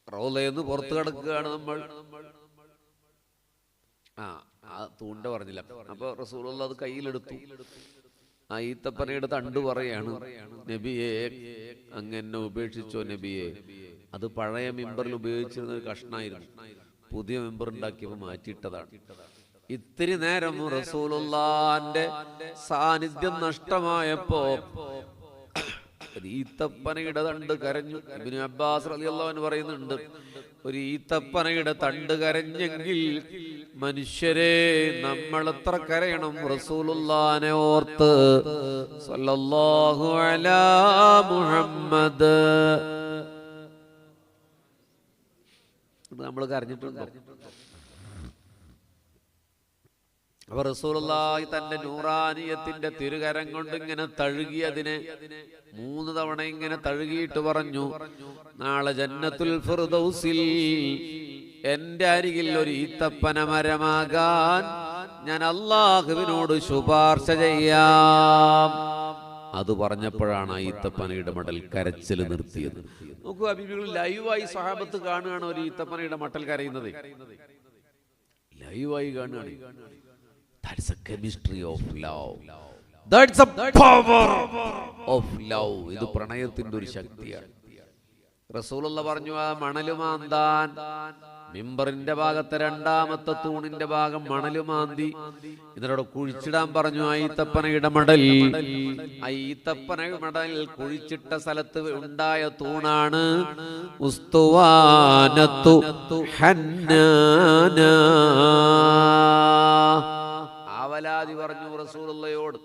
റൗളയെന്ന് പുറത്തു കിടക്കുകയാണ് നമ്മൾ. ആ തൂണ്ട പറഞ്ഞില്ല. അപ്പൊ റസൂലുള്ള അത് കയ്യിലെടുത്തു. ആ ഈത്തപ്പനയുടെ തണ്ട് പറയാണ്, നബിയെ അങ്ങനെ ഉപേക്ഷിച്ചോ നബിയെ. അത് പഴയ മിമ്പറിൽ ഉപയോഗിച്ചിരുന്ന ഒരു കഷ്ണായിരുന്നു. പുതിയ മിമ്പർ ഉണ്ടാക്കിയപ്പോൾ മാറ്റിയിട്ടതാണ്. ഇത്തിരി നേരം റസൂലുള്ളാന്റെ സാന്നിധ്യം നഷ്ടമായപ്പോ ഈത്തപ്പനയുടെ തണ്ട് കരഞ്ഞു. ഇബ്നു അബ്ബാസ് റളിയല്ലാഹു അൻഹു പറയുന്നുണ്ട്, ഒരു ഈത്തപ്പനയുടെ തണ്ട് കരഞ്ഞെങ്കിൽ മനുഷ്യരെ നമ്മൾ എത്ര കരയണം റസൂലുള്ളാനെ ഓർത്ത്. സല്ലല്ലാഹു അലാ മുഹമ്മദ്. നമ്മൾ കരഞ്ഞിട്ടുണ്ടോ? അപ്പൊ റസൂലുള്ളാഹി തന്റെ നൂറാനിയത്തിന്റെ തിരുകരം കൊണ്ട് ഇങ്ങനെ തഴുകി, അതിനെ 3 തവണ ഇങ്ങനെ തഴുകിയിട്ട് പറഞ്ഞു, നാളെ ജന്നത്തുൽ ഫിർദൗസിൽ എന്റെ അരികിൽ ഒരു ഈത്തപ്പന മരമാകാൻ ഞാൻ അല്ലാഹുവിനോട് ശുപാർശ ചെയ്യാം. അത് പറഞ്ഞപ്പോഴാണ് ആ ഈത്തപ്പനയുടെ മടൽ കരച്ചിൽ നിർത്തിയത്. നോക്കൂ ഹബീബികൾ, ലൈവായി സ്വഹാബത്ത് കാണുകയാണ് ഒരു ഈത്തപ്പനയുടെ മട്ടൽ കരയുന്നത്. ലൈവായി കാണുകയാണ്. That's a chemistry of love. That's a power of love. ഇത് പ്രണയത്തിന്റെ ഒരു ശക്തിയാണ്. റസൂലുള്ള പറഞ്ഞു, ആ മണലുമാന്താൻ മിമ്പറിന്റെ ഭാഗത്തെ 2ാമത്തെ തൂണിന്റെ ഭാഗം മണലുമാന്തി ഇതിനോട് കുഴിച്ചിടാൻ പറഞ്ഞു. ആ ഈത്തപ്പനയുടെ മടൽ, ആ ഈത്തപ്പന മടൽ കുഴിച്ചിട്ട സ്ഥലത്ത് ഉണ്ടായ തൂണാണ് ഉസ്തുവാനത്തു ഹന്നാന. ആവലാതി പറഞ്ഞു റസൂലുള്ളയോട്,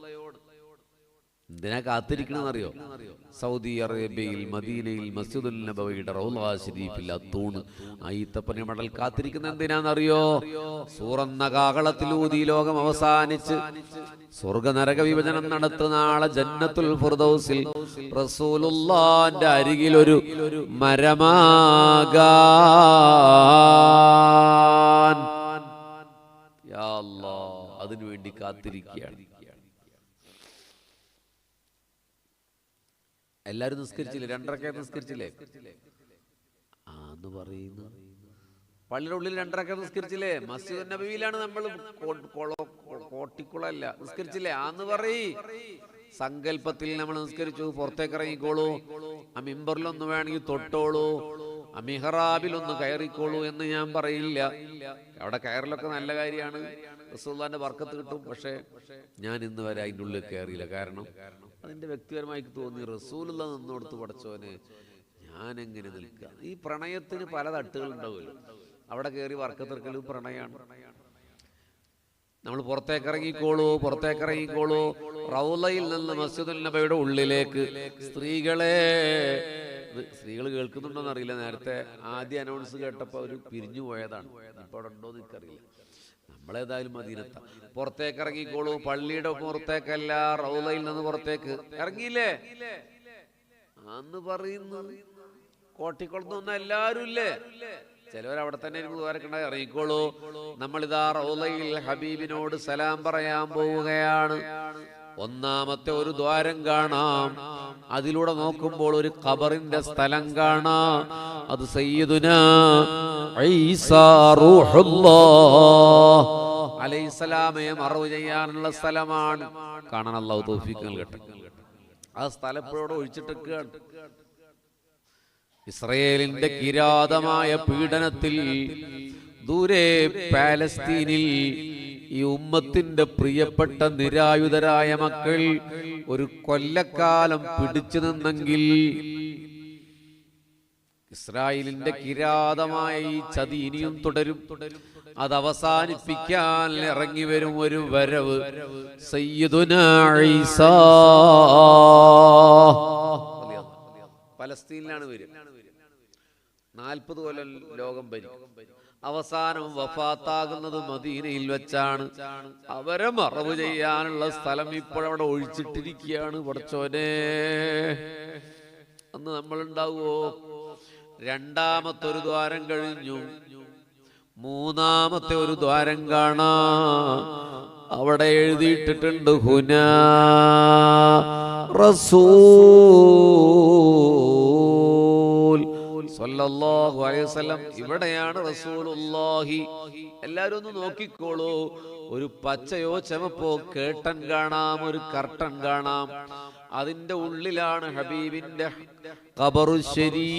എന്തിനാ കാത്തിരിക്കണമെന്നറിയോ? സൗദി അറേബ്യയിൽ മദീനയിൽ മസ്ജിദുൽ നബവിയുടെ റൗള ശരീഫിൽ തൂണ് ഈത്തപ്പന മടൽ കാത്തിരിക്കുന്ന എന്തിനാണെന്നറിയോ? സൂറന്ന കാഹളത്തിലൂതി ലോകം അവസാനിച്ച് സ്വർഗനരക വിഭജനം നടത്തുന്ന നാളെ ജന്നത്തുൽ ഫിർദൗസിൽ റസൂലുള്ളാഹിന്റെ അരികിൽ ഒരു മരമാകാൻ യാ അല്ലാഹ് അതിനു വേണ്ടി കാത്തിരിക്കുകയാണ്. എല്ലാരും നിസ്കരിച്ചില്ലേ? 2 റക്അത്ത് നിസ്കരിച്ചില്ലേ? ആന്ന് പറയുന്നു. പള്ളിയുടെ ഉള്ളിൽ 2 റക്അത്ത് നിസ്കരിച്ചില്ലേ? മസ്ജിദുൻ നബവിയിലാണ് നമ്മൾ, കോട്ടിക്കുളല്ല. നിസ്കരിച്ചില്ലേ? ആന്ന് പറയ്. സങ്കല്പത്തിൽ നമ്മൾ നിസ്കരിച്ചു. പുറത്തേക്ക് ഇറങ്ങിക്കോളൂ, ആ മിമ്പറിലൊന്ന് വേണമെങ്കിൽ തൊട്ടോളൂ, ആ മിഹ്റാബിലൊന്ന് കയറിക്കോളൂ എന്ന് ഞാൻ പറയില്ല. അവിടെ കയറലൊക്കെ നല്ല കാര്യമാണ്, റസൂലുള്ളാഹിന്റെ ബർക്കത്ത് കിട്ടും. പക്ഷെ ഞാൻ ഇന്ന് വരെ അതിൻ്റെ ഉള്ളിൽ കയറിയില്ല. കാരണം അതിൻ്റെ വ്യക്തിപരമായി തോന്നി, റസൂലുള്ളാഹി നിന്നോടത്ത് പഠിച്ചവന് ഞാൻ എങ്ങനെ നിൽക്കുക? ഈ പ്രണയത്തിന് പല തട്ടുകൾ ഉണ്ടാവുമല്ലോ. അവിടെ കയറി ബർക്കത്തെടുക്കലും പ്രണയമാണ്. നമ്മൾ പുറത്തേക്കിറങ്ങിക്കോളൂ, പുറത്തേക്കിറങ്ങിക്കോളൂ. റൗളയിൽ നിന്ന് മസ്ജിദുൽ നബവിയുടെ ഉള്ളിലേക്ക് സ്ത്രീകൾ കേൾക്കുന്നുണ്ടോന്ന് അറിയില്ല. നേരത്തെ ആദ്യ അനൗൺസ് കേട്ടപ്പോൾ അവർ പിരിഞ്ഞു പോയതാണ്. ഇപ്പോൾ അവിടെ ഉണ്ടോ എന്ന് എനിക്കറിയില്ല. നമ്മളേതായാലും മദീനത്ത പുറത്തേക്ക് ഇറങ്ങിക്കോളൂ. പള്ളിയുടെ പുറത്തേക്കല്ല, റൗളയിൽ നിന്ന് പുറത്തേക്ക് ഇറങ്ങിയില്ലേ അന്ന് പറയുന്നു. കോട്ടിക്കുളത്തൊന്നും എല്ലാവരും ഇല്ലേ? ചിലവരവിടെ തന്നെ ദ്വാരക്കണ്ടായി ഇറങ്ങിക്കോളൂ. നമ്മളിതാ റൗളയിൽ ഹബീബിനോട് സലാം പറയാൻ പോവുകയാണ്. ഒന്നാമത്തെ ഒരു ദ്വാരം കാണാം. അതിലൂടെ നോക്കുമ്പോൾ ഒരു ഖബറിന്റെ സ്ഥലം കാണാം. അത് സയ്യിദുനാ ഈസാ റൂഹുല്ലാഹ് അലൈഹിസ്സലാമയെ മറവ് ചെയ്യാനുള്ള സ്ഥലമാണ്. കാണാൻ അല്ലാഹു തൗഫീഖ് നൽകട്ടെ. ആ സ്ഥലം ഇപ്പോഴും ഒഴിച്ചിട്ടൊക്കെയാണ്. ഇസ്രായേലിന്റെ കിരാതമായ പീഡനത്തിൽ ദൂരെ പാലസ്തീനിൽ ഈ ഉമ്മത്തിന്റെ പ്രിയപ്പെട്ട നിരായുധരായ മക്കൾ ഒരു കൊല്ലക്കാലം പിടിച്ചു നിന്നെങ്കിൽ ഇസ്രായേലിന്റെ കിരാതമായ ഈ ചതി ഇനിയും തുടരും. അത് അവസാനിപ്പിക്കാൻ ഇറങ്ങി വരും ഒരു വരവ് സയ്യിദുനാ ഈസാ. പലസ്തീനിലാണ് വരിക. 40 കൊല്ലം ലോകം ഭരിക്കും. അവസാനം വഫാത്താകുന്നത് മദീനയിൽ വെച്ചാണ്. അവരെ മറവ് ചെയ്യാനുള്ള സ്ഥലം ഇപ്പോഴവിടെ ഒഴിച്ചിട്ടിരിക്കുകയാണ്. പടച്ചോനെ, അന്ന് നമ്മളുണ്ടാവുമോ? രണ്ടാമത്തെ ഒരു ദ്വാരം കഴിഞ്ഞു, മൂന്നാമത്തെ ഒരു ദ്വാരം കാണാ. അവിടെ എഴുതിയിട്ടിട്ടുണ്ട് ഹുനാ റസൂൽ സല്ലല്ലാഹു അലൈഹി വസല്ലം. ഇവിടെയാണ് റസൂലുള്ളാഹി. എല്ലാവരും ഒന്ന് നോക്കിക്കോളൂ. ഒരു പച്ചയോ ചെമപ്പോ കേട്ടൻ കാണാം, ഒരു കർട്ടൻ കാണാം. അതിന്റെ ഉള്ളിലാണ് ഹബീബിന്റെ ഖബറു ശരീഫ്.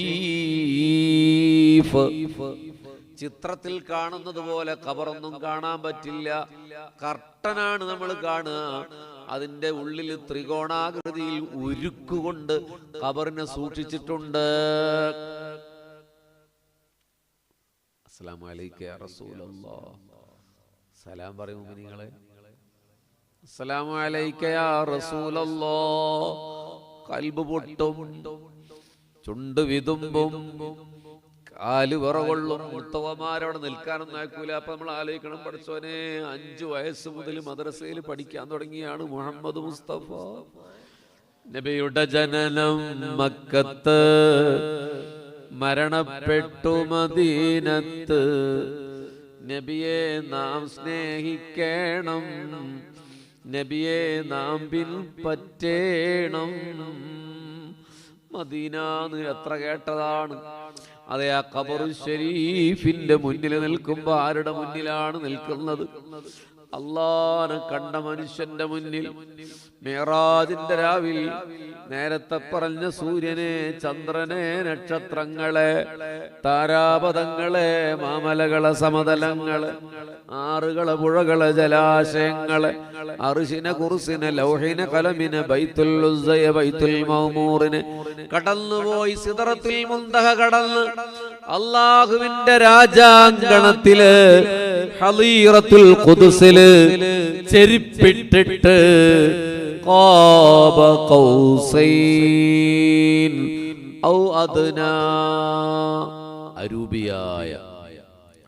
ചിത്രത്തിൽ കാണുന്നത് പോലെ ഖബറൊന്നും കാണാൻ പറ്റില്ല. കർട്ടനാണ് നമ്മൾ കാണുക. അതിന്റെ ഉള്ളിൽ ത്രികോണാകൃതിയിൽ ഉരുക്കുകൊണ്ട് ഖബറിനെ സൂക്ഷിച്ചിട്ടുണ്ട്. അസ്സലാമു അലൈക യാ റസൂലല്ലാഹ്. സലാം പറയൂ മുഅ്മിനീങ്ങളെ. അസ്സലാമു അലൈക യാ റസൂലല്ലാഹ്. ഖൽബ് പൊട്ടും, ചുണ്ട് വിതുമ്പും, കാല് വിറകൊള്ളും. മുത്തവമാരവിടെ നിൽക്കാനൊന്നും ആക്കൂല. അപ്പൊ നമ്മൾ ആലോചിക്കണം, പഠിച്ചോനെ 5 വയസ്സ് മുതൽ മദ്രസയിൽ പഠിക്കാൻ തുടങ്ങിയാണ് മുഹമ്മദ് മുസ്തഫ. നബിയുടെ ജനനം മക്കത്ത്, മരണപ്പെട്ടു മദീനത്ത്. നബിയെ നാം സ്നേഹിക്കണം, നബിയെ നാം പിൻപറ്റേണം. മദീന എത്ര കേട്ടതാണ്. അതെ, ആ ഖബറു ശരീഫിന്റെ മുന്നിൽ നിൽക്കുമ്പോ ആരുടെ മുന്നിലാണ് നിൽക്കുന്നത്? അല്ലാഹനെ കണ്ട മനുഷ്യന്റെ മുന്നിൽ. മിഅ്റാജിന്റെ രാവിൽ നേരത്തെ പറഞ്ഞ സൂര്യനെ, ചന്ദ്രനെ, നക്ഷത്രങ്ങളെ, താരാപഥങ്ങളെ, മാമലകളെ, സമതലങ്ങളെ, ആറുകളെ, പുഴകളെ, ജലാശയങ്ങളെ, അർശിനെ, കുർസിനെ, ലൗഹിനെ, കലമിനെ, ബൈത്തുൽ ഉസ്സയെ, ബൈത്തുൽ മഅ്മൂറിനെ കടന്നുപോയി സിദ്റത്തുൽ മുൻതഹ കടന്ന് അല്ലാഹുവിന്റെ രാജാങ്കണത്തില് ഹളീറത്തുൽ ഖുദ്സില് ചെരിപ്പിട്ടിട്ട് ഖാബ ഖൗസൈൻ ഔ അദ്നാ. അരൂപിയായ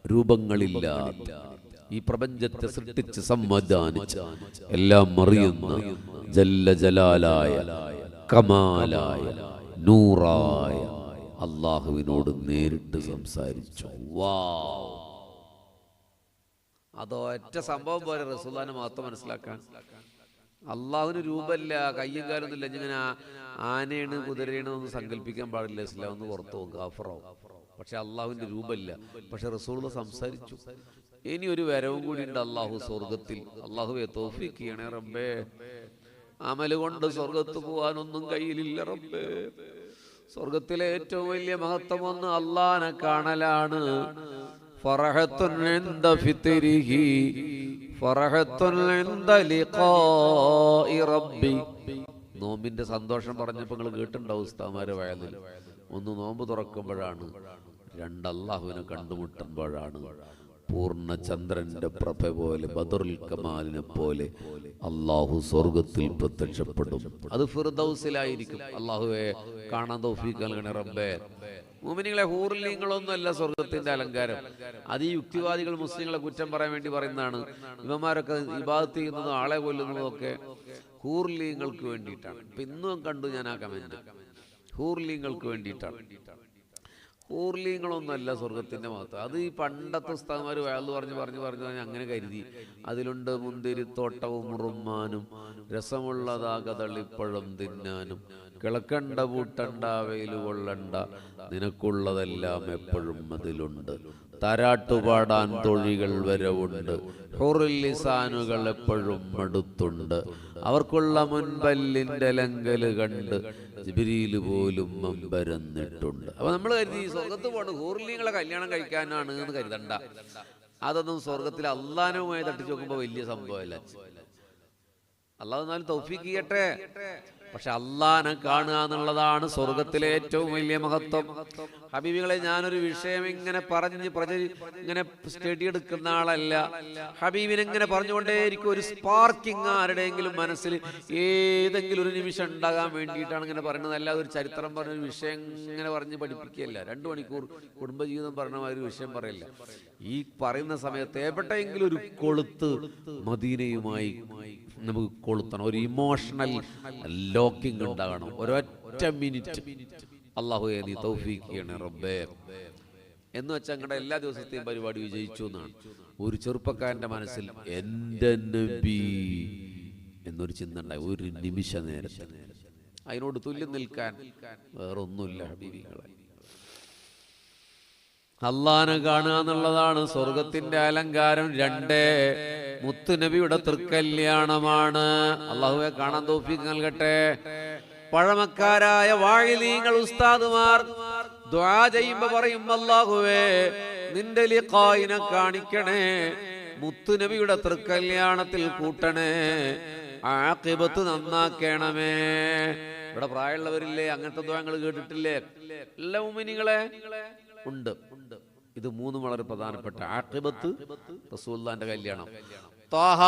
രൂപങ്ങളില്ലാത്ത ഈ പ്രപഞ്ചത്തെ സൃഷ്ടിച്ച് സംവിധാനിച്ച് എല്ലാം അറിയുന്ന ജല്ല ജലാലായ കമാലായ നൂറായ അള്ളാഹുവിനോട് നേരിട്ട് സംസാരിച്ചു. വാവ്! അതോ ഒറ്റ സംഭവം പോലെ റസൂലുള്ളാഹിനെ മാത്രം മനസ്സിലാക്കാൻ. അള്ളാഹുവിന് രൂപമില്ല, കയ്യും കാലൊന്നുമില്ല. ഇങ്ങനെ ആനയാണ് കുതിരയാണ് ഒന്നും സങ്കല്പിക്കാൻ പാടില്ല. ഇസ്ലാം ഒന്ന് പുറത്തു പോകും, കാഫറാവും. പക്ഷെ അള്ളാഹുവിന്റെ രൂപമില്ല. പക്ഷെ റസൂലുള്ളാഹി സംസാരിച്ചു. ഇനി ഒരു വരവും കൂടി ഉണ്ട് അള്ളാഹു സ്വർഗത്തിൽ. അള്ളാഹുവേ തൗഫീഖ് ചെയ്യണേ റബ്ബേ. അമല് കൊണ്ട് സ്വർഗത്ത് പോകാനൊന്നും കയ്യിലില്ല റബ്ബേ. സ്വർഗത്തിലെ ഏറ്റവും വലിയ മഹത്വം ഒന്ന് അള്ളാഹനെ കാണലാണ്. ഫറഹത്തുൻ ഇൻദ ഫിത്രിഹി ഫറഹത്തുൻ ഇൻദ ലിഖാഇ റബ്ബി. നോമ്പിന്റെ സന്തോഷം പറഞ്ഞപ്പോൾ നിങ്ങൾ കേട്ടിട്ടുണ്ടാവും ഉസ്താദുമാരെ വയലിൽ. ഒന്ന് നോമ്പ് തുറക്കുമ്പോഴാണ്, രണ്ട് അള്ളാഹുവിനെ കണ്ടുമുട്ടുമ്പോഴാണ്. പൂർണ്ണ ചന്ദ്രന്റെ പ്രഭ പോലെ, ബദറുൽ കമാലിനെ പോലെ അള്ളാഹു സ്വർഗത്തിൽ പ്രത്യക്ഷപ്പെടും. അത് ഫിർദൗസിലായിരിക്കും. അള്ളാഹുവെ കാണാൻ തൗഫീഖ് നൽകണേ റബ്ബേ. മുഅ്മിനീങ്ങളെ, ഹൂറിലീങ്ങളൊന്നുമല്ല സ്വർഗത്തിന്റെ അലങ്കാരം. അത് ഈ യുക്തിവാദികൾ മുസ്ലിങ്ങളെ കുറ്റം പറയാൻ വേണ്ടി പറയുന്നതാണ്. ഇവന്മാരൊക്കെ ഇബാദത്ത് ചെയ്യുന്നതും ആളെ കൊല്ലുന്നതും ഒക്കെ ഹൂറിലീങ്ങൾക്ക് വേണ്ടിയിട്ടാണ്. ഇപ്പൊ ഇന്നും കണ്ടു ഞാൻ ആ കമന്റ്, ഹൂറിലീങ്ങൾക്ക് വേണ്ടിയിട്ടാണ്. ഹൂർലീങ്ങളൊന്നുമല്ല സ്വർഗത്തിന്റെ മഹത്വം. അത് ഈ പണ്ടത്തെ ഉസ്താദുമാർ വയല് പറഞ്ഞു അങ്ങനെ കരുതി. അതിലുണ്ട് മുന്തിരിത്തോട്ടവും റുമ്മാനും, രസമുള്ളതാ കദളിപ്പഴം തിന്നാനും, കിളക്കണ്ട പൂട്ടണ്ട വെയിൽ കൊള്ളണ്ട, നിനക്കുള്ളതെല്ലാം എപ്പോഴും അതിലുണ്ട്, താരാട്ടുപാടാൻ തൊഴികൾ വരവുണ്ട്, ഹുറുൽ ലിസാനുകൾ എപ്പോഴും അടുത്തുണ്ട്, അവർക്കുള്ള മുൻപല്ലിന്റെ ലങ്കല് കണ്ട് ജിബ്രീൽ പോലും മമ്പരന്നിട്ടുണ്ട്. അപ്പൊ നമ്മൾ കരുതി സ്വർഗത്ത് പോകണം ഹൂർലിങ്ങളെ കല്യാണം കഴിക്കാനാണ് എന്ന് കരുതണ്ട. അതൊന്നും സ്വർഗത്തിൽ അള്ളാഹുമായി തട്ടിച്ചു നോക്കുമ്പോ വലിയ സംഭവമല്ല. അള്ളാഹു എന്നാലും തൗഫീഖ് ചെയ്യട്ടെ. പക്ഷെ അള്ളാഹനെ കാണുക എന്നുള്ളതാണ് സ്വർഗത്തിലെ ഏറ്റവും വലിയ മഹത്വം. ഹബീബികളെ, ഞാനൊരു വിഷയം ഇങ്ങനെ ഇങ്ങനെ സ്റ്റഡി എടുക്കുന്ന ആളല്ല. ഹബീബിനെ ഇങ്ങനെ പറഞ്ഞുകൊണ്ടേയിരിക്കും. ഒരു സ്പാർക്കിങ് ആരുടെയെങ്കിലും മനസ്സിൽ ഏതെങ്കിലും ഒരു നിമിഷം ഉണ്ടാകാൻ വേണ്ടിയിട്ടാണ് ഇങ്ങനെ പറയുന്നത്. അല്ലാതെ ഒരു ചരിത്രം പറഞ്ഞൊരു വിഷയം ഇങ്ങനെ പറഞ്ഞ് പഠിപ്പിക്കുകയല്ല. 2 മണിക്കൂർ കുടുംബജീവിതം പറഞ്ഞ ഒരു വിഷയം പറയില്ല. ഈ പറയുന്ന സമയത്ത് എവിടെയെങ്കിലും ഒരു കൊളുത്ത് മദീനയുമായി നമുക്ക് കൊളുത്തണം. ഒരു ഇമോഷണൽ ലോക്കിംഗ് ഉണ്ടാകണം. ഒരൊറ്റ മിനിറ്റ്. അല്ലാഹുവേ നീ തൗഫീഖ് ചെയ്യണേ റബ്ബേ എന്ന് വെച്ചാൽ ഞങ്ങളുടെ എല്ലാ ദിവസത്തെയും പരിപാടി വിജയിച്ചു എന്നാണ്. ഒരു ചെറുപ്പക്കാരന്റെ മനസ്സിൽ എൻ്റെ നബി എന്നൊരു ചിന്ത ഉണ്ടായി ഒരു നിമിഷ നേരത്തെ. അതിനോട് തുല്യം നിൽക്കാൻ വേറൊന്നുമില്ല ഹബീബികളെ. അള്ളാഹനെ കാണുക എന്നുള്ളതാണ് സ്വർഗത്തിന്റെ അലങ്കാരം. 2 മുത്തുനബിയുടെ തൃക്കല്യാണമാണ്. അള്ളാഹുവെ കാണാൻ തൗഫീഖ് നൽകട്ടെ. പഴമക്കാരായ വാഴിലീങ്ങൾ ഉസ്താദുമാർ ദുആ ചെയ്യുമ്പോ പറയും, അല്ലാഹുവേ നിന്റെ ലിഖായിനെ കാണിക്കണേ, മുത്തുനബിയുടെ തൃക്കല്യാണത്തിൽ കൂട്ടണേ, ആഖിബത്ത് നന്നാക്കണമേ. ഇവിടെ പ്രായമുള്ളവരില്ലേ, അങ്ങനത്തെ ദുആകൾ കേട്ടിട്ടില്ലേ? എല്ലാ മുഅ്മിനീങ്ങളെ ഉണ്ട്. ഇത് 3 വളരെ പ്രധാനപ്പെട്ട. ആഖിബത്ത്, റസൂലുള്ളാഹിന്റെ കല്യാണം, ത്വാഹ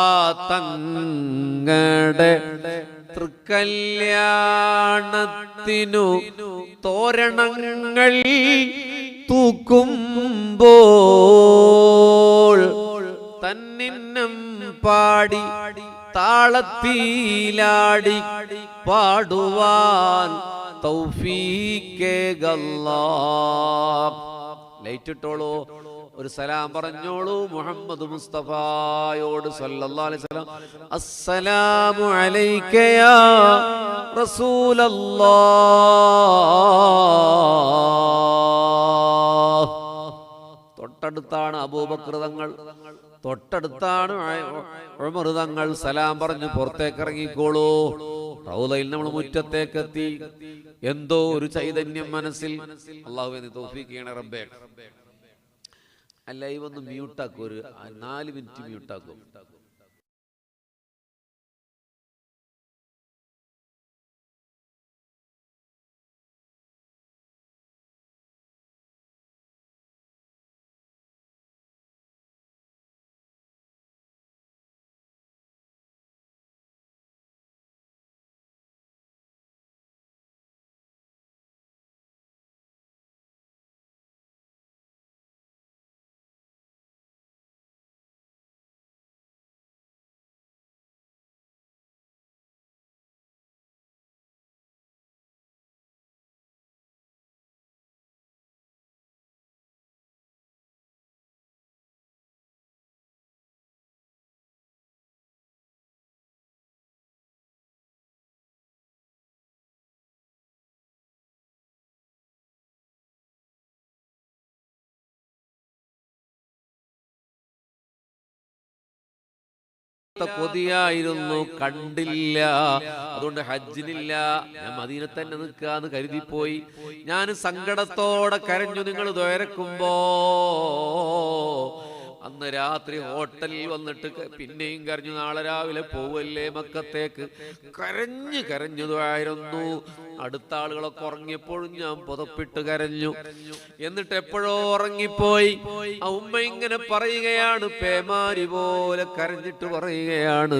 തങ്ങളുടെ തൃക്കല്യാണത്തിനു തോരണങ്ങൾ തൂക്കുമ്പോൾ തന്നിന്നം പാടി താളത്തിലാടി പാടുവാൻ തൗഫീഖേകല്ലാഹ്. ലൈറ്റ് ഇട്ടോളൂ, ഒരു സലാം പറഞ്ഞോളൂ മുഹമ്മദ് മുസ്തഫയോട് സല്ലല്ലാഹു അലൈഹി വസല്ലം. അസ്സലാമു അലൈക യാ റസൂലല്ലാഹ്. തൊട്ടടുത്താണ് അബൂബക്കർ തങ്ങൾ, തൊട്ടടുത്താണ് ഉമർ തങ്ങൾ. സലാം പറഞ്ഞ് പുറത്തേക്ക് ഇറങ്ങിക്കോളൂ. റൗളയിൽ നമ്മൾ മുറ്റത്തേക്കെത്തി. എന്തോ ഒരു ചൈതന്യം മനസ്സിൽ. അല്ലാഹുവേ നീ തൗഫീഖ് ചെയ്യണേ റബ്ബേ. അല്ല, ഇവൊന്ന് മ്യൂട്ടാക്കും, ഒരു 4 മിനിറ്റ് മ്യൂട്ടാക്കും. കൊതിയായിരുന്നു, കണ്ടില്ല. അതുകൊണ്ട് ഹജ്ജിനില്ല, ഞാൻ മദീനയിൽ തന്നെ നിൽക്കാന്ന് കരുതിപ്പോയി. ഞാൻ സങ്കടത്തോടെ കരഞ്ഞു നിങ്ങൾ ദ്വരക്കുമ്പോ. അന്ന് രാത്രി ഹോട്ടലിൽ വന്നിട്ട് പിന്നെയും കരഞ്ഞു, നാളെ രാവിലെ പോവല്ലേ മക്കത്തേക്ക്. കരഞ്ഞു കരഞ്ഞതായിരുന്നു. അടുത്ത ആളുകളൊക്കെ ഉറങ്ങിയപ്പോഴും ഞാൻ പുതപ്പിട്ട് കരഞ്ഞു. എന്നിട്ട് എപ്പോഴോ ഉറങ്ങിപ്പോയി. ആ ഉമ്മ ഇങ്ങനെ പറയുകയാണ്, പേമാരി പോലെ കരഞ്ഞിട്ട് പറയുകയാണ്,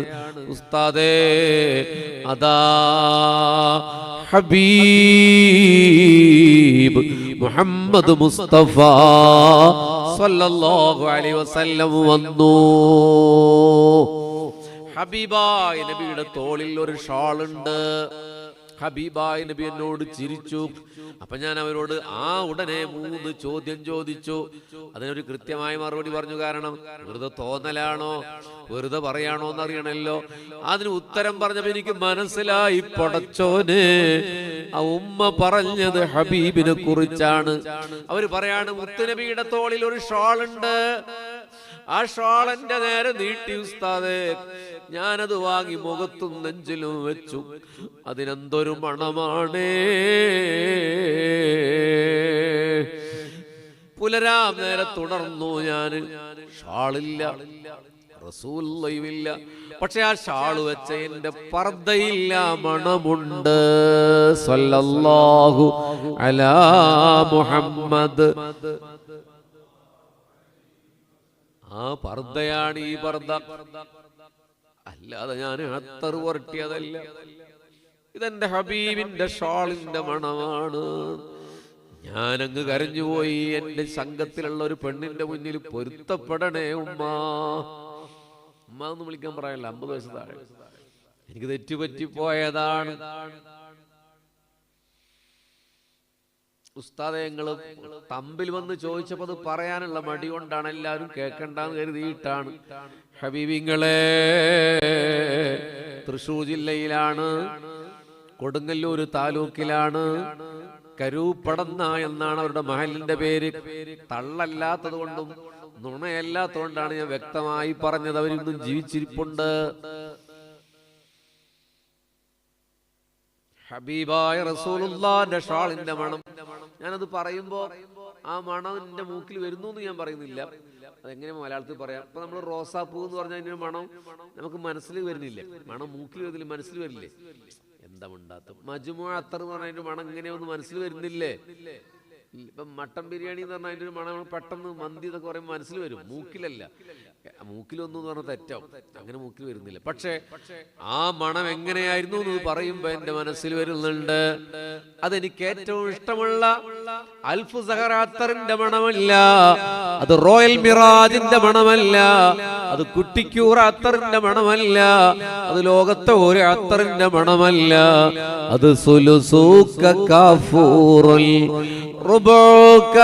ഉസ്താദേ അതാ ഹബീബ് മുഹമ്മദ് മുസ്തഫ സല്ലല്ലാഹു അലൈഹി വസല്ലം വന്നു. ഹബീബായ നബിയുടെ തോളിൽ ഒരു ഷാളുണ്ട്. ഹബീബായ നബി എന്നോട് ചിരിച്ചു. അപ്പൊ ഞാൻ അവരോട് ഉടനെ 3 ചോദ്യം ചോദിച്ചു. അതിനൊരു കൃത്യമായ മറുപടി പറഞ്ഞു. കാരണം വെറുതെ തോന്നലാണോ വെറുതെ പറയാണോ എന്നറിയണല്ലോ. അതിന് ഉത്തരം പറഞ്ഞപ്പോ എനിക്ക് മനസ്സിലായി, പടച്ചോനെ ആ ഉമ്മ പറഞ്ഞത് ഹബീബിനെ കുറിച്ചാണ്. അവര് പറയാണ്, മുത്തുനബിയുടെ തോളിൽ ഒരു ഷാളുണ്ട്, ആ ഷാളന്റെ നേരെ നീട്ടി ഉസ്താദേ. ഞാനത് വാങ്ങി മുഖത്തും നെഞ്ചിലും വെച്ചു. അതിനെന്തൊരു മണമാണ്. പുലരാം നേരെ തുടർന്നു. ഞാന് ഷാളില്ല, റസൂലുള്ളാഹിയില്ല, പക്ഷെ ആ ഷാള് വെച്ച എന്റെ പർദ്ദയില്ല മണമുണ്ട്. സല്ലല്ലാഹു അലാ മുഹമ്മദ്. ആ പർദ്ദയാണ് ഈ പർദ്ദ, അല്ലാതെ ഞാൻ അത്തർ പുരട്ടിയതല്ല. ഇതെന്റെ ഹബീബിന്റെ ഷാളിന്റെ മണമാണ്. ഞാനങ്ങ് കരഞ്ഞുപോയി. എന്റെ സംഘത്തിലുള്ള ഒരു പെണ്ണിന്റെ മുന്നിൽ പൊരുത്തപ്പെടണേ ഉമ്മ. ഉമ്മ എന്ന് വിളിക്കാൻ പറയാനില്ല, 50 വയസ്സ് താഴെ. എനിക്ക് തെറ്റുപറ്റിപ്പോയതാണ്. ഉസ്താദെ ഞങ്ങള് തമ്പിൽ വന്ന് ചോദിച്ചപ്പോ അത് പറയാനുള്ള മടി കൊണ്ടാണ്, എല്ലാവരും കേൾക്കണ്ടെന്ന് കരുതിയിട്ടാണ്. ഹബീബിങ്ങളെ, തൃശൂർ ജില്ലയിലാണ്, കൊടുങ്ങല്ലൂർ താലൂക്കിലാണ്, കരൂപ്പടന്ന എന്നാണ് അവരുടെ മഹലിന്റെ പേര്. തള്ളല്ലാത്തത് കൊണ്ടും നുണയല്ലാത്തത് കൊണ്ടാണ് ഞാൻ വ്യക്തമായി പറഞ്ഞത്. അവരിന്നും ജീവിച്ചിരിപ്പുണ്ട്. ഹബീബായ റസൂലുള്ളാഹിന്റെ ഷാളിന്റെ മണം. ഞാനത് പറയുമ്പോ ആ മണം എന്റെ മൂക്കിൽ വരുന്നു എന്ന് ഞാൻ പറയുന്നില്ല. അതെങ്ങനെ മലയാളത്തിൽ പറയാം? ഇപ്പൊ നമ്മൾ റോസാപ്പൂ എന്ന് പറഞ്ഞാൽ അതിന്റെ മണം നമുക്ക് മനസ്സിൽ വരുന്നില്ലേ? മണം മൂക്കിൽ വരുന്നില്ല, മനസ്സിൽ വരില്ലേ? എന്താ ഉണ്ടാത്ത മജ്മുഅ അത്തർ എന്ന് പറഞ്ഞ അതിന്റെ മണം ഇങ്ങനെയൊന്നും മനസ്സിൽ വരുന്നില്ലേ? ഇപ്പൊ മട്ടൻ ബിരിയാണി എന്ന് പറഞ്ഞാൽ അതിന്റെ ഒരു മണം പെട്ടെന്ന്, മന്തി എന്നൊക്കെ പറയുമ്പോൾ മനസ്സിൽ വരും, മൂക്കിലല്ല. മൂക്കിലൊന്നും എന്ന് പറഞ്ഞാൽ തെറ്റാവും, അങ്ങനെ മൂക്കിൽ വരുന്നില്ല. പക്ഷെ ആ മണം എങ്ങനെയായിരുന്നു എന്ന് പറയുമ്പോ എന്റെ മനസ്സിൽ വരുന്നുണ്ട്. അതെനിക്ക് ഏറ്റവും ഇഷ്ടമുള്ള അൽഫ് സഹറ അത്തറിന്റെ മണമല്ല, അത് റോയൽ മിറാജിന്റെ മണമല്ല, അത് കുട്ടിക്കൂറ അത്തറിന്റെ മണമല്ല, അത് ലോകത്തെ ഒരു അത്തറിന്റെ മണമല്ല, അത് സുലുസൂക കാഫൂറുൽ റുബൂക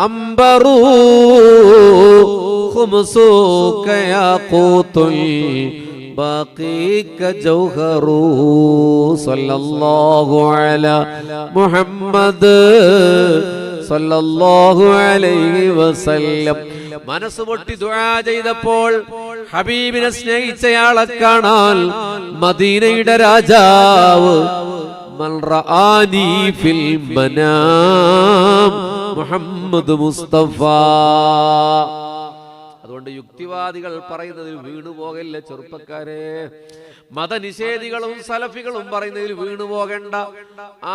അംബറൂ ഖുംസൂക യാഖൂതുൽ ബാഖീക ജൗഹറൂ സല്ലല്ലാഹു അലാ മുഹമ്മദ് സല്ലല്ലാഹു അലൈഹി വസല്ലം. മനസ്സ് പൊട്ടി ദുആ ചെയ്തപ്പോൾ ഹബീബിനെ സ്നേഹിച്ചയാളെ കാണാൻ മദീനയുടെ രാജാവ് മൻ റആനി ഫിൽ മനാം മുഹമ്മദ് മുസ്തഫ. അതുകൊണ്ട് യുക്തിവാദികൾ പറയുന്നതിൽ വീണുപോകല്ല ചെറുപ്പക്കാരെ. മതനിഷേധികളും സലഫികളും പറയുന്നതിൽ വീണുപോകണ്ട.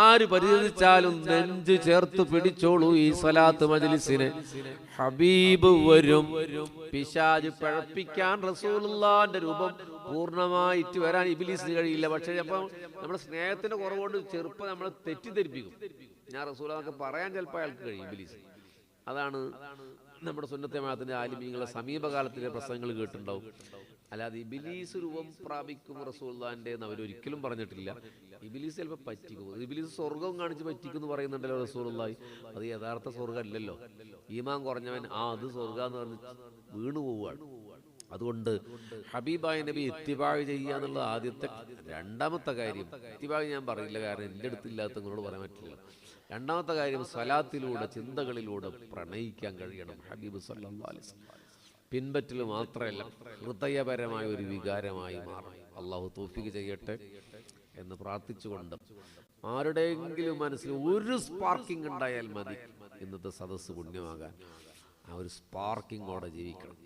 ആര് പരിഹരിച്ചാലും നെഞ്ച് ചേർത്ത് പിടിച്ചോളൂ ഈ സ്വലാത്ത് മജ്ലിസിനെ. ഹബീബ് വരും. പിശാച് പഴപ്പിക്കാൻ റസൂലുള്ളാഹിന്റെ രൂപം പൂർണ്ണമായിട്ട് വരാൻ ഇബ്ലീസിന് കഴിയില്ല. പക്ഷെ അപ്പം നമ്മുടെ സ്നേഹത്തിന്റെ കുറവുകൊണ്ട് ചെറുപ്പം നമ്മളെ തെറ്റിദ്ധരിപ്പിക്കും. ഞാൻ റസൂലൊക്കെ പറയാൻ ചിലപ്പോൾ അയാൾക്ക് കഴിയും, ഇബ്ലീസ്. അതാണ് നമ്മുടെ സുന്നത്തെ ജമാഅത്തിന്റെ ആലിമീങ്ങളുടെ സമീപകാലത്തിലെ പ്രസംഗങ്ങൾ കേട്ടിട്ടുണ്ടാവും. അല്ലാതെ ഇബ്ലീസ് രൂപം പ്രാപിക്കും റസൂലുള്ളാഹിന്റെ എന്ന് അവരൊരിക്കലും പറഞ്ഞിട്ടില്ല. ഇബ്ലീസ് ചിലപ്പോൾ പറ്റിക്കും. ഇബ്ലീസ് സ്വർഗം കാണിച്ച് പറ്റിക്കും എന്ന് പറയുന്നുണ്ടല്ലോ റസൂലുള്ളാഹി. അത് യഥാർത്ഥ സ്വർഗം അല്ലല്ലോ. ഈമാൻ കുറഞ്ഞവൻ അത് സ്വർഗം എന്ന് പറഞ്ഞ് വീണു പോവുകയാണ്. അതുകൊണ്ട് ഹബീബായ നബി ഇത്തിബാഅ് ചെയ്യുക എന്നുള്ളത് ആദ്യത്തെ. രണ്ടാമത്തെ കാര്യം, ഇത്തിബാഅ് ഞാൻ പറയില്ല, കാരണം എൻ്റെ അടുത്തില്ലാത്ത നിങ്ങളോട് പറയാൻ പറ്റില്ല. രണ്ടാമത്തെ കാര്യം, സ്വലാത്തിലൂടെ ചിന്തകളിലൂടെ പ്രണയിക്കാൻ കഴിയണം ഹബീബ് സല്ലല്ലാഹു അലൈഹി വസല്ലം. പിൻപറ്റൽ മാത്രമല്ല ഹൃദയപരമായ ഒരു വികാരമായി മാറും. അള്ളാഹു തൗഫീഖ് ചെയ്യട്ടെ എന്ന് പ്രാർത്ഥിച്ചുകൊണ്ട് ആരുടെയെങ്കിലും മനസ്സിൽ ഒരു സ്പാർക്കിംഗ് ഉണ്ടായാൽ മതി ഇന്നത്തെ സദസ്സ് പുണ്യമാകാൻ. ആ ഒരു സ്പാർക്കിങ്ങോടെ ജീവിക്കണം.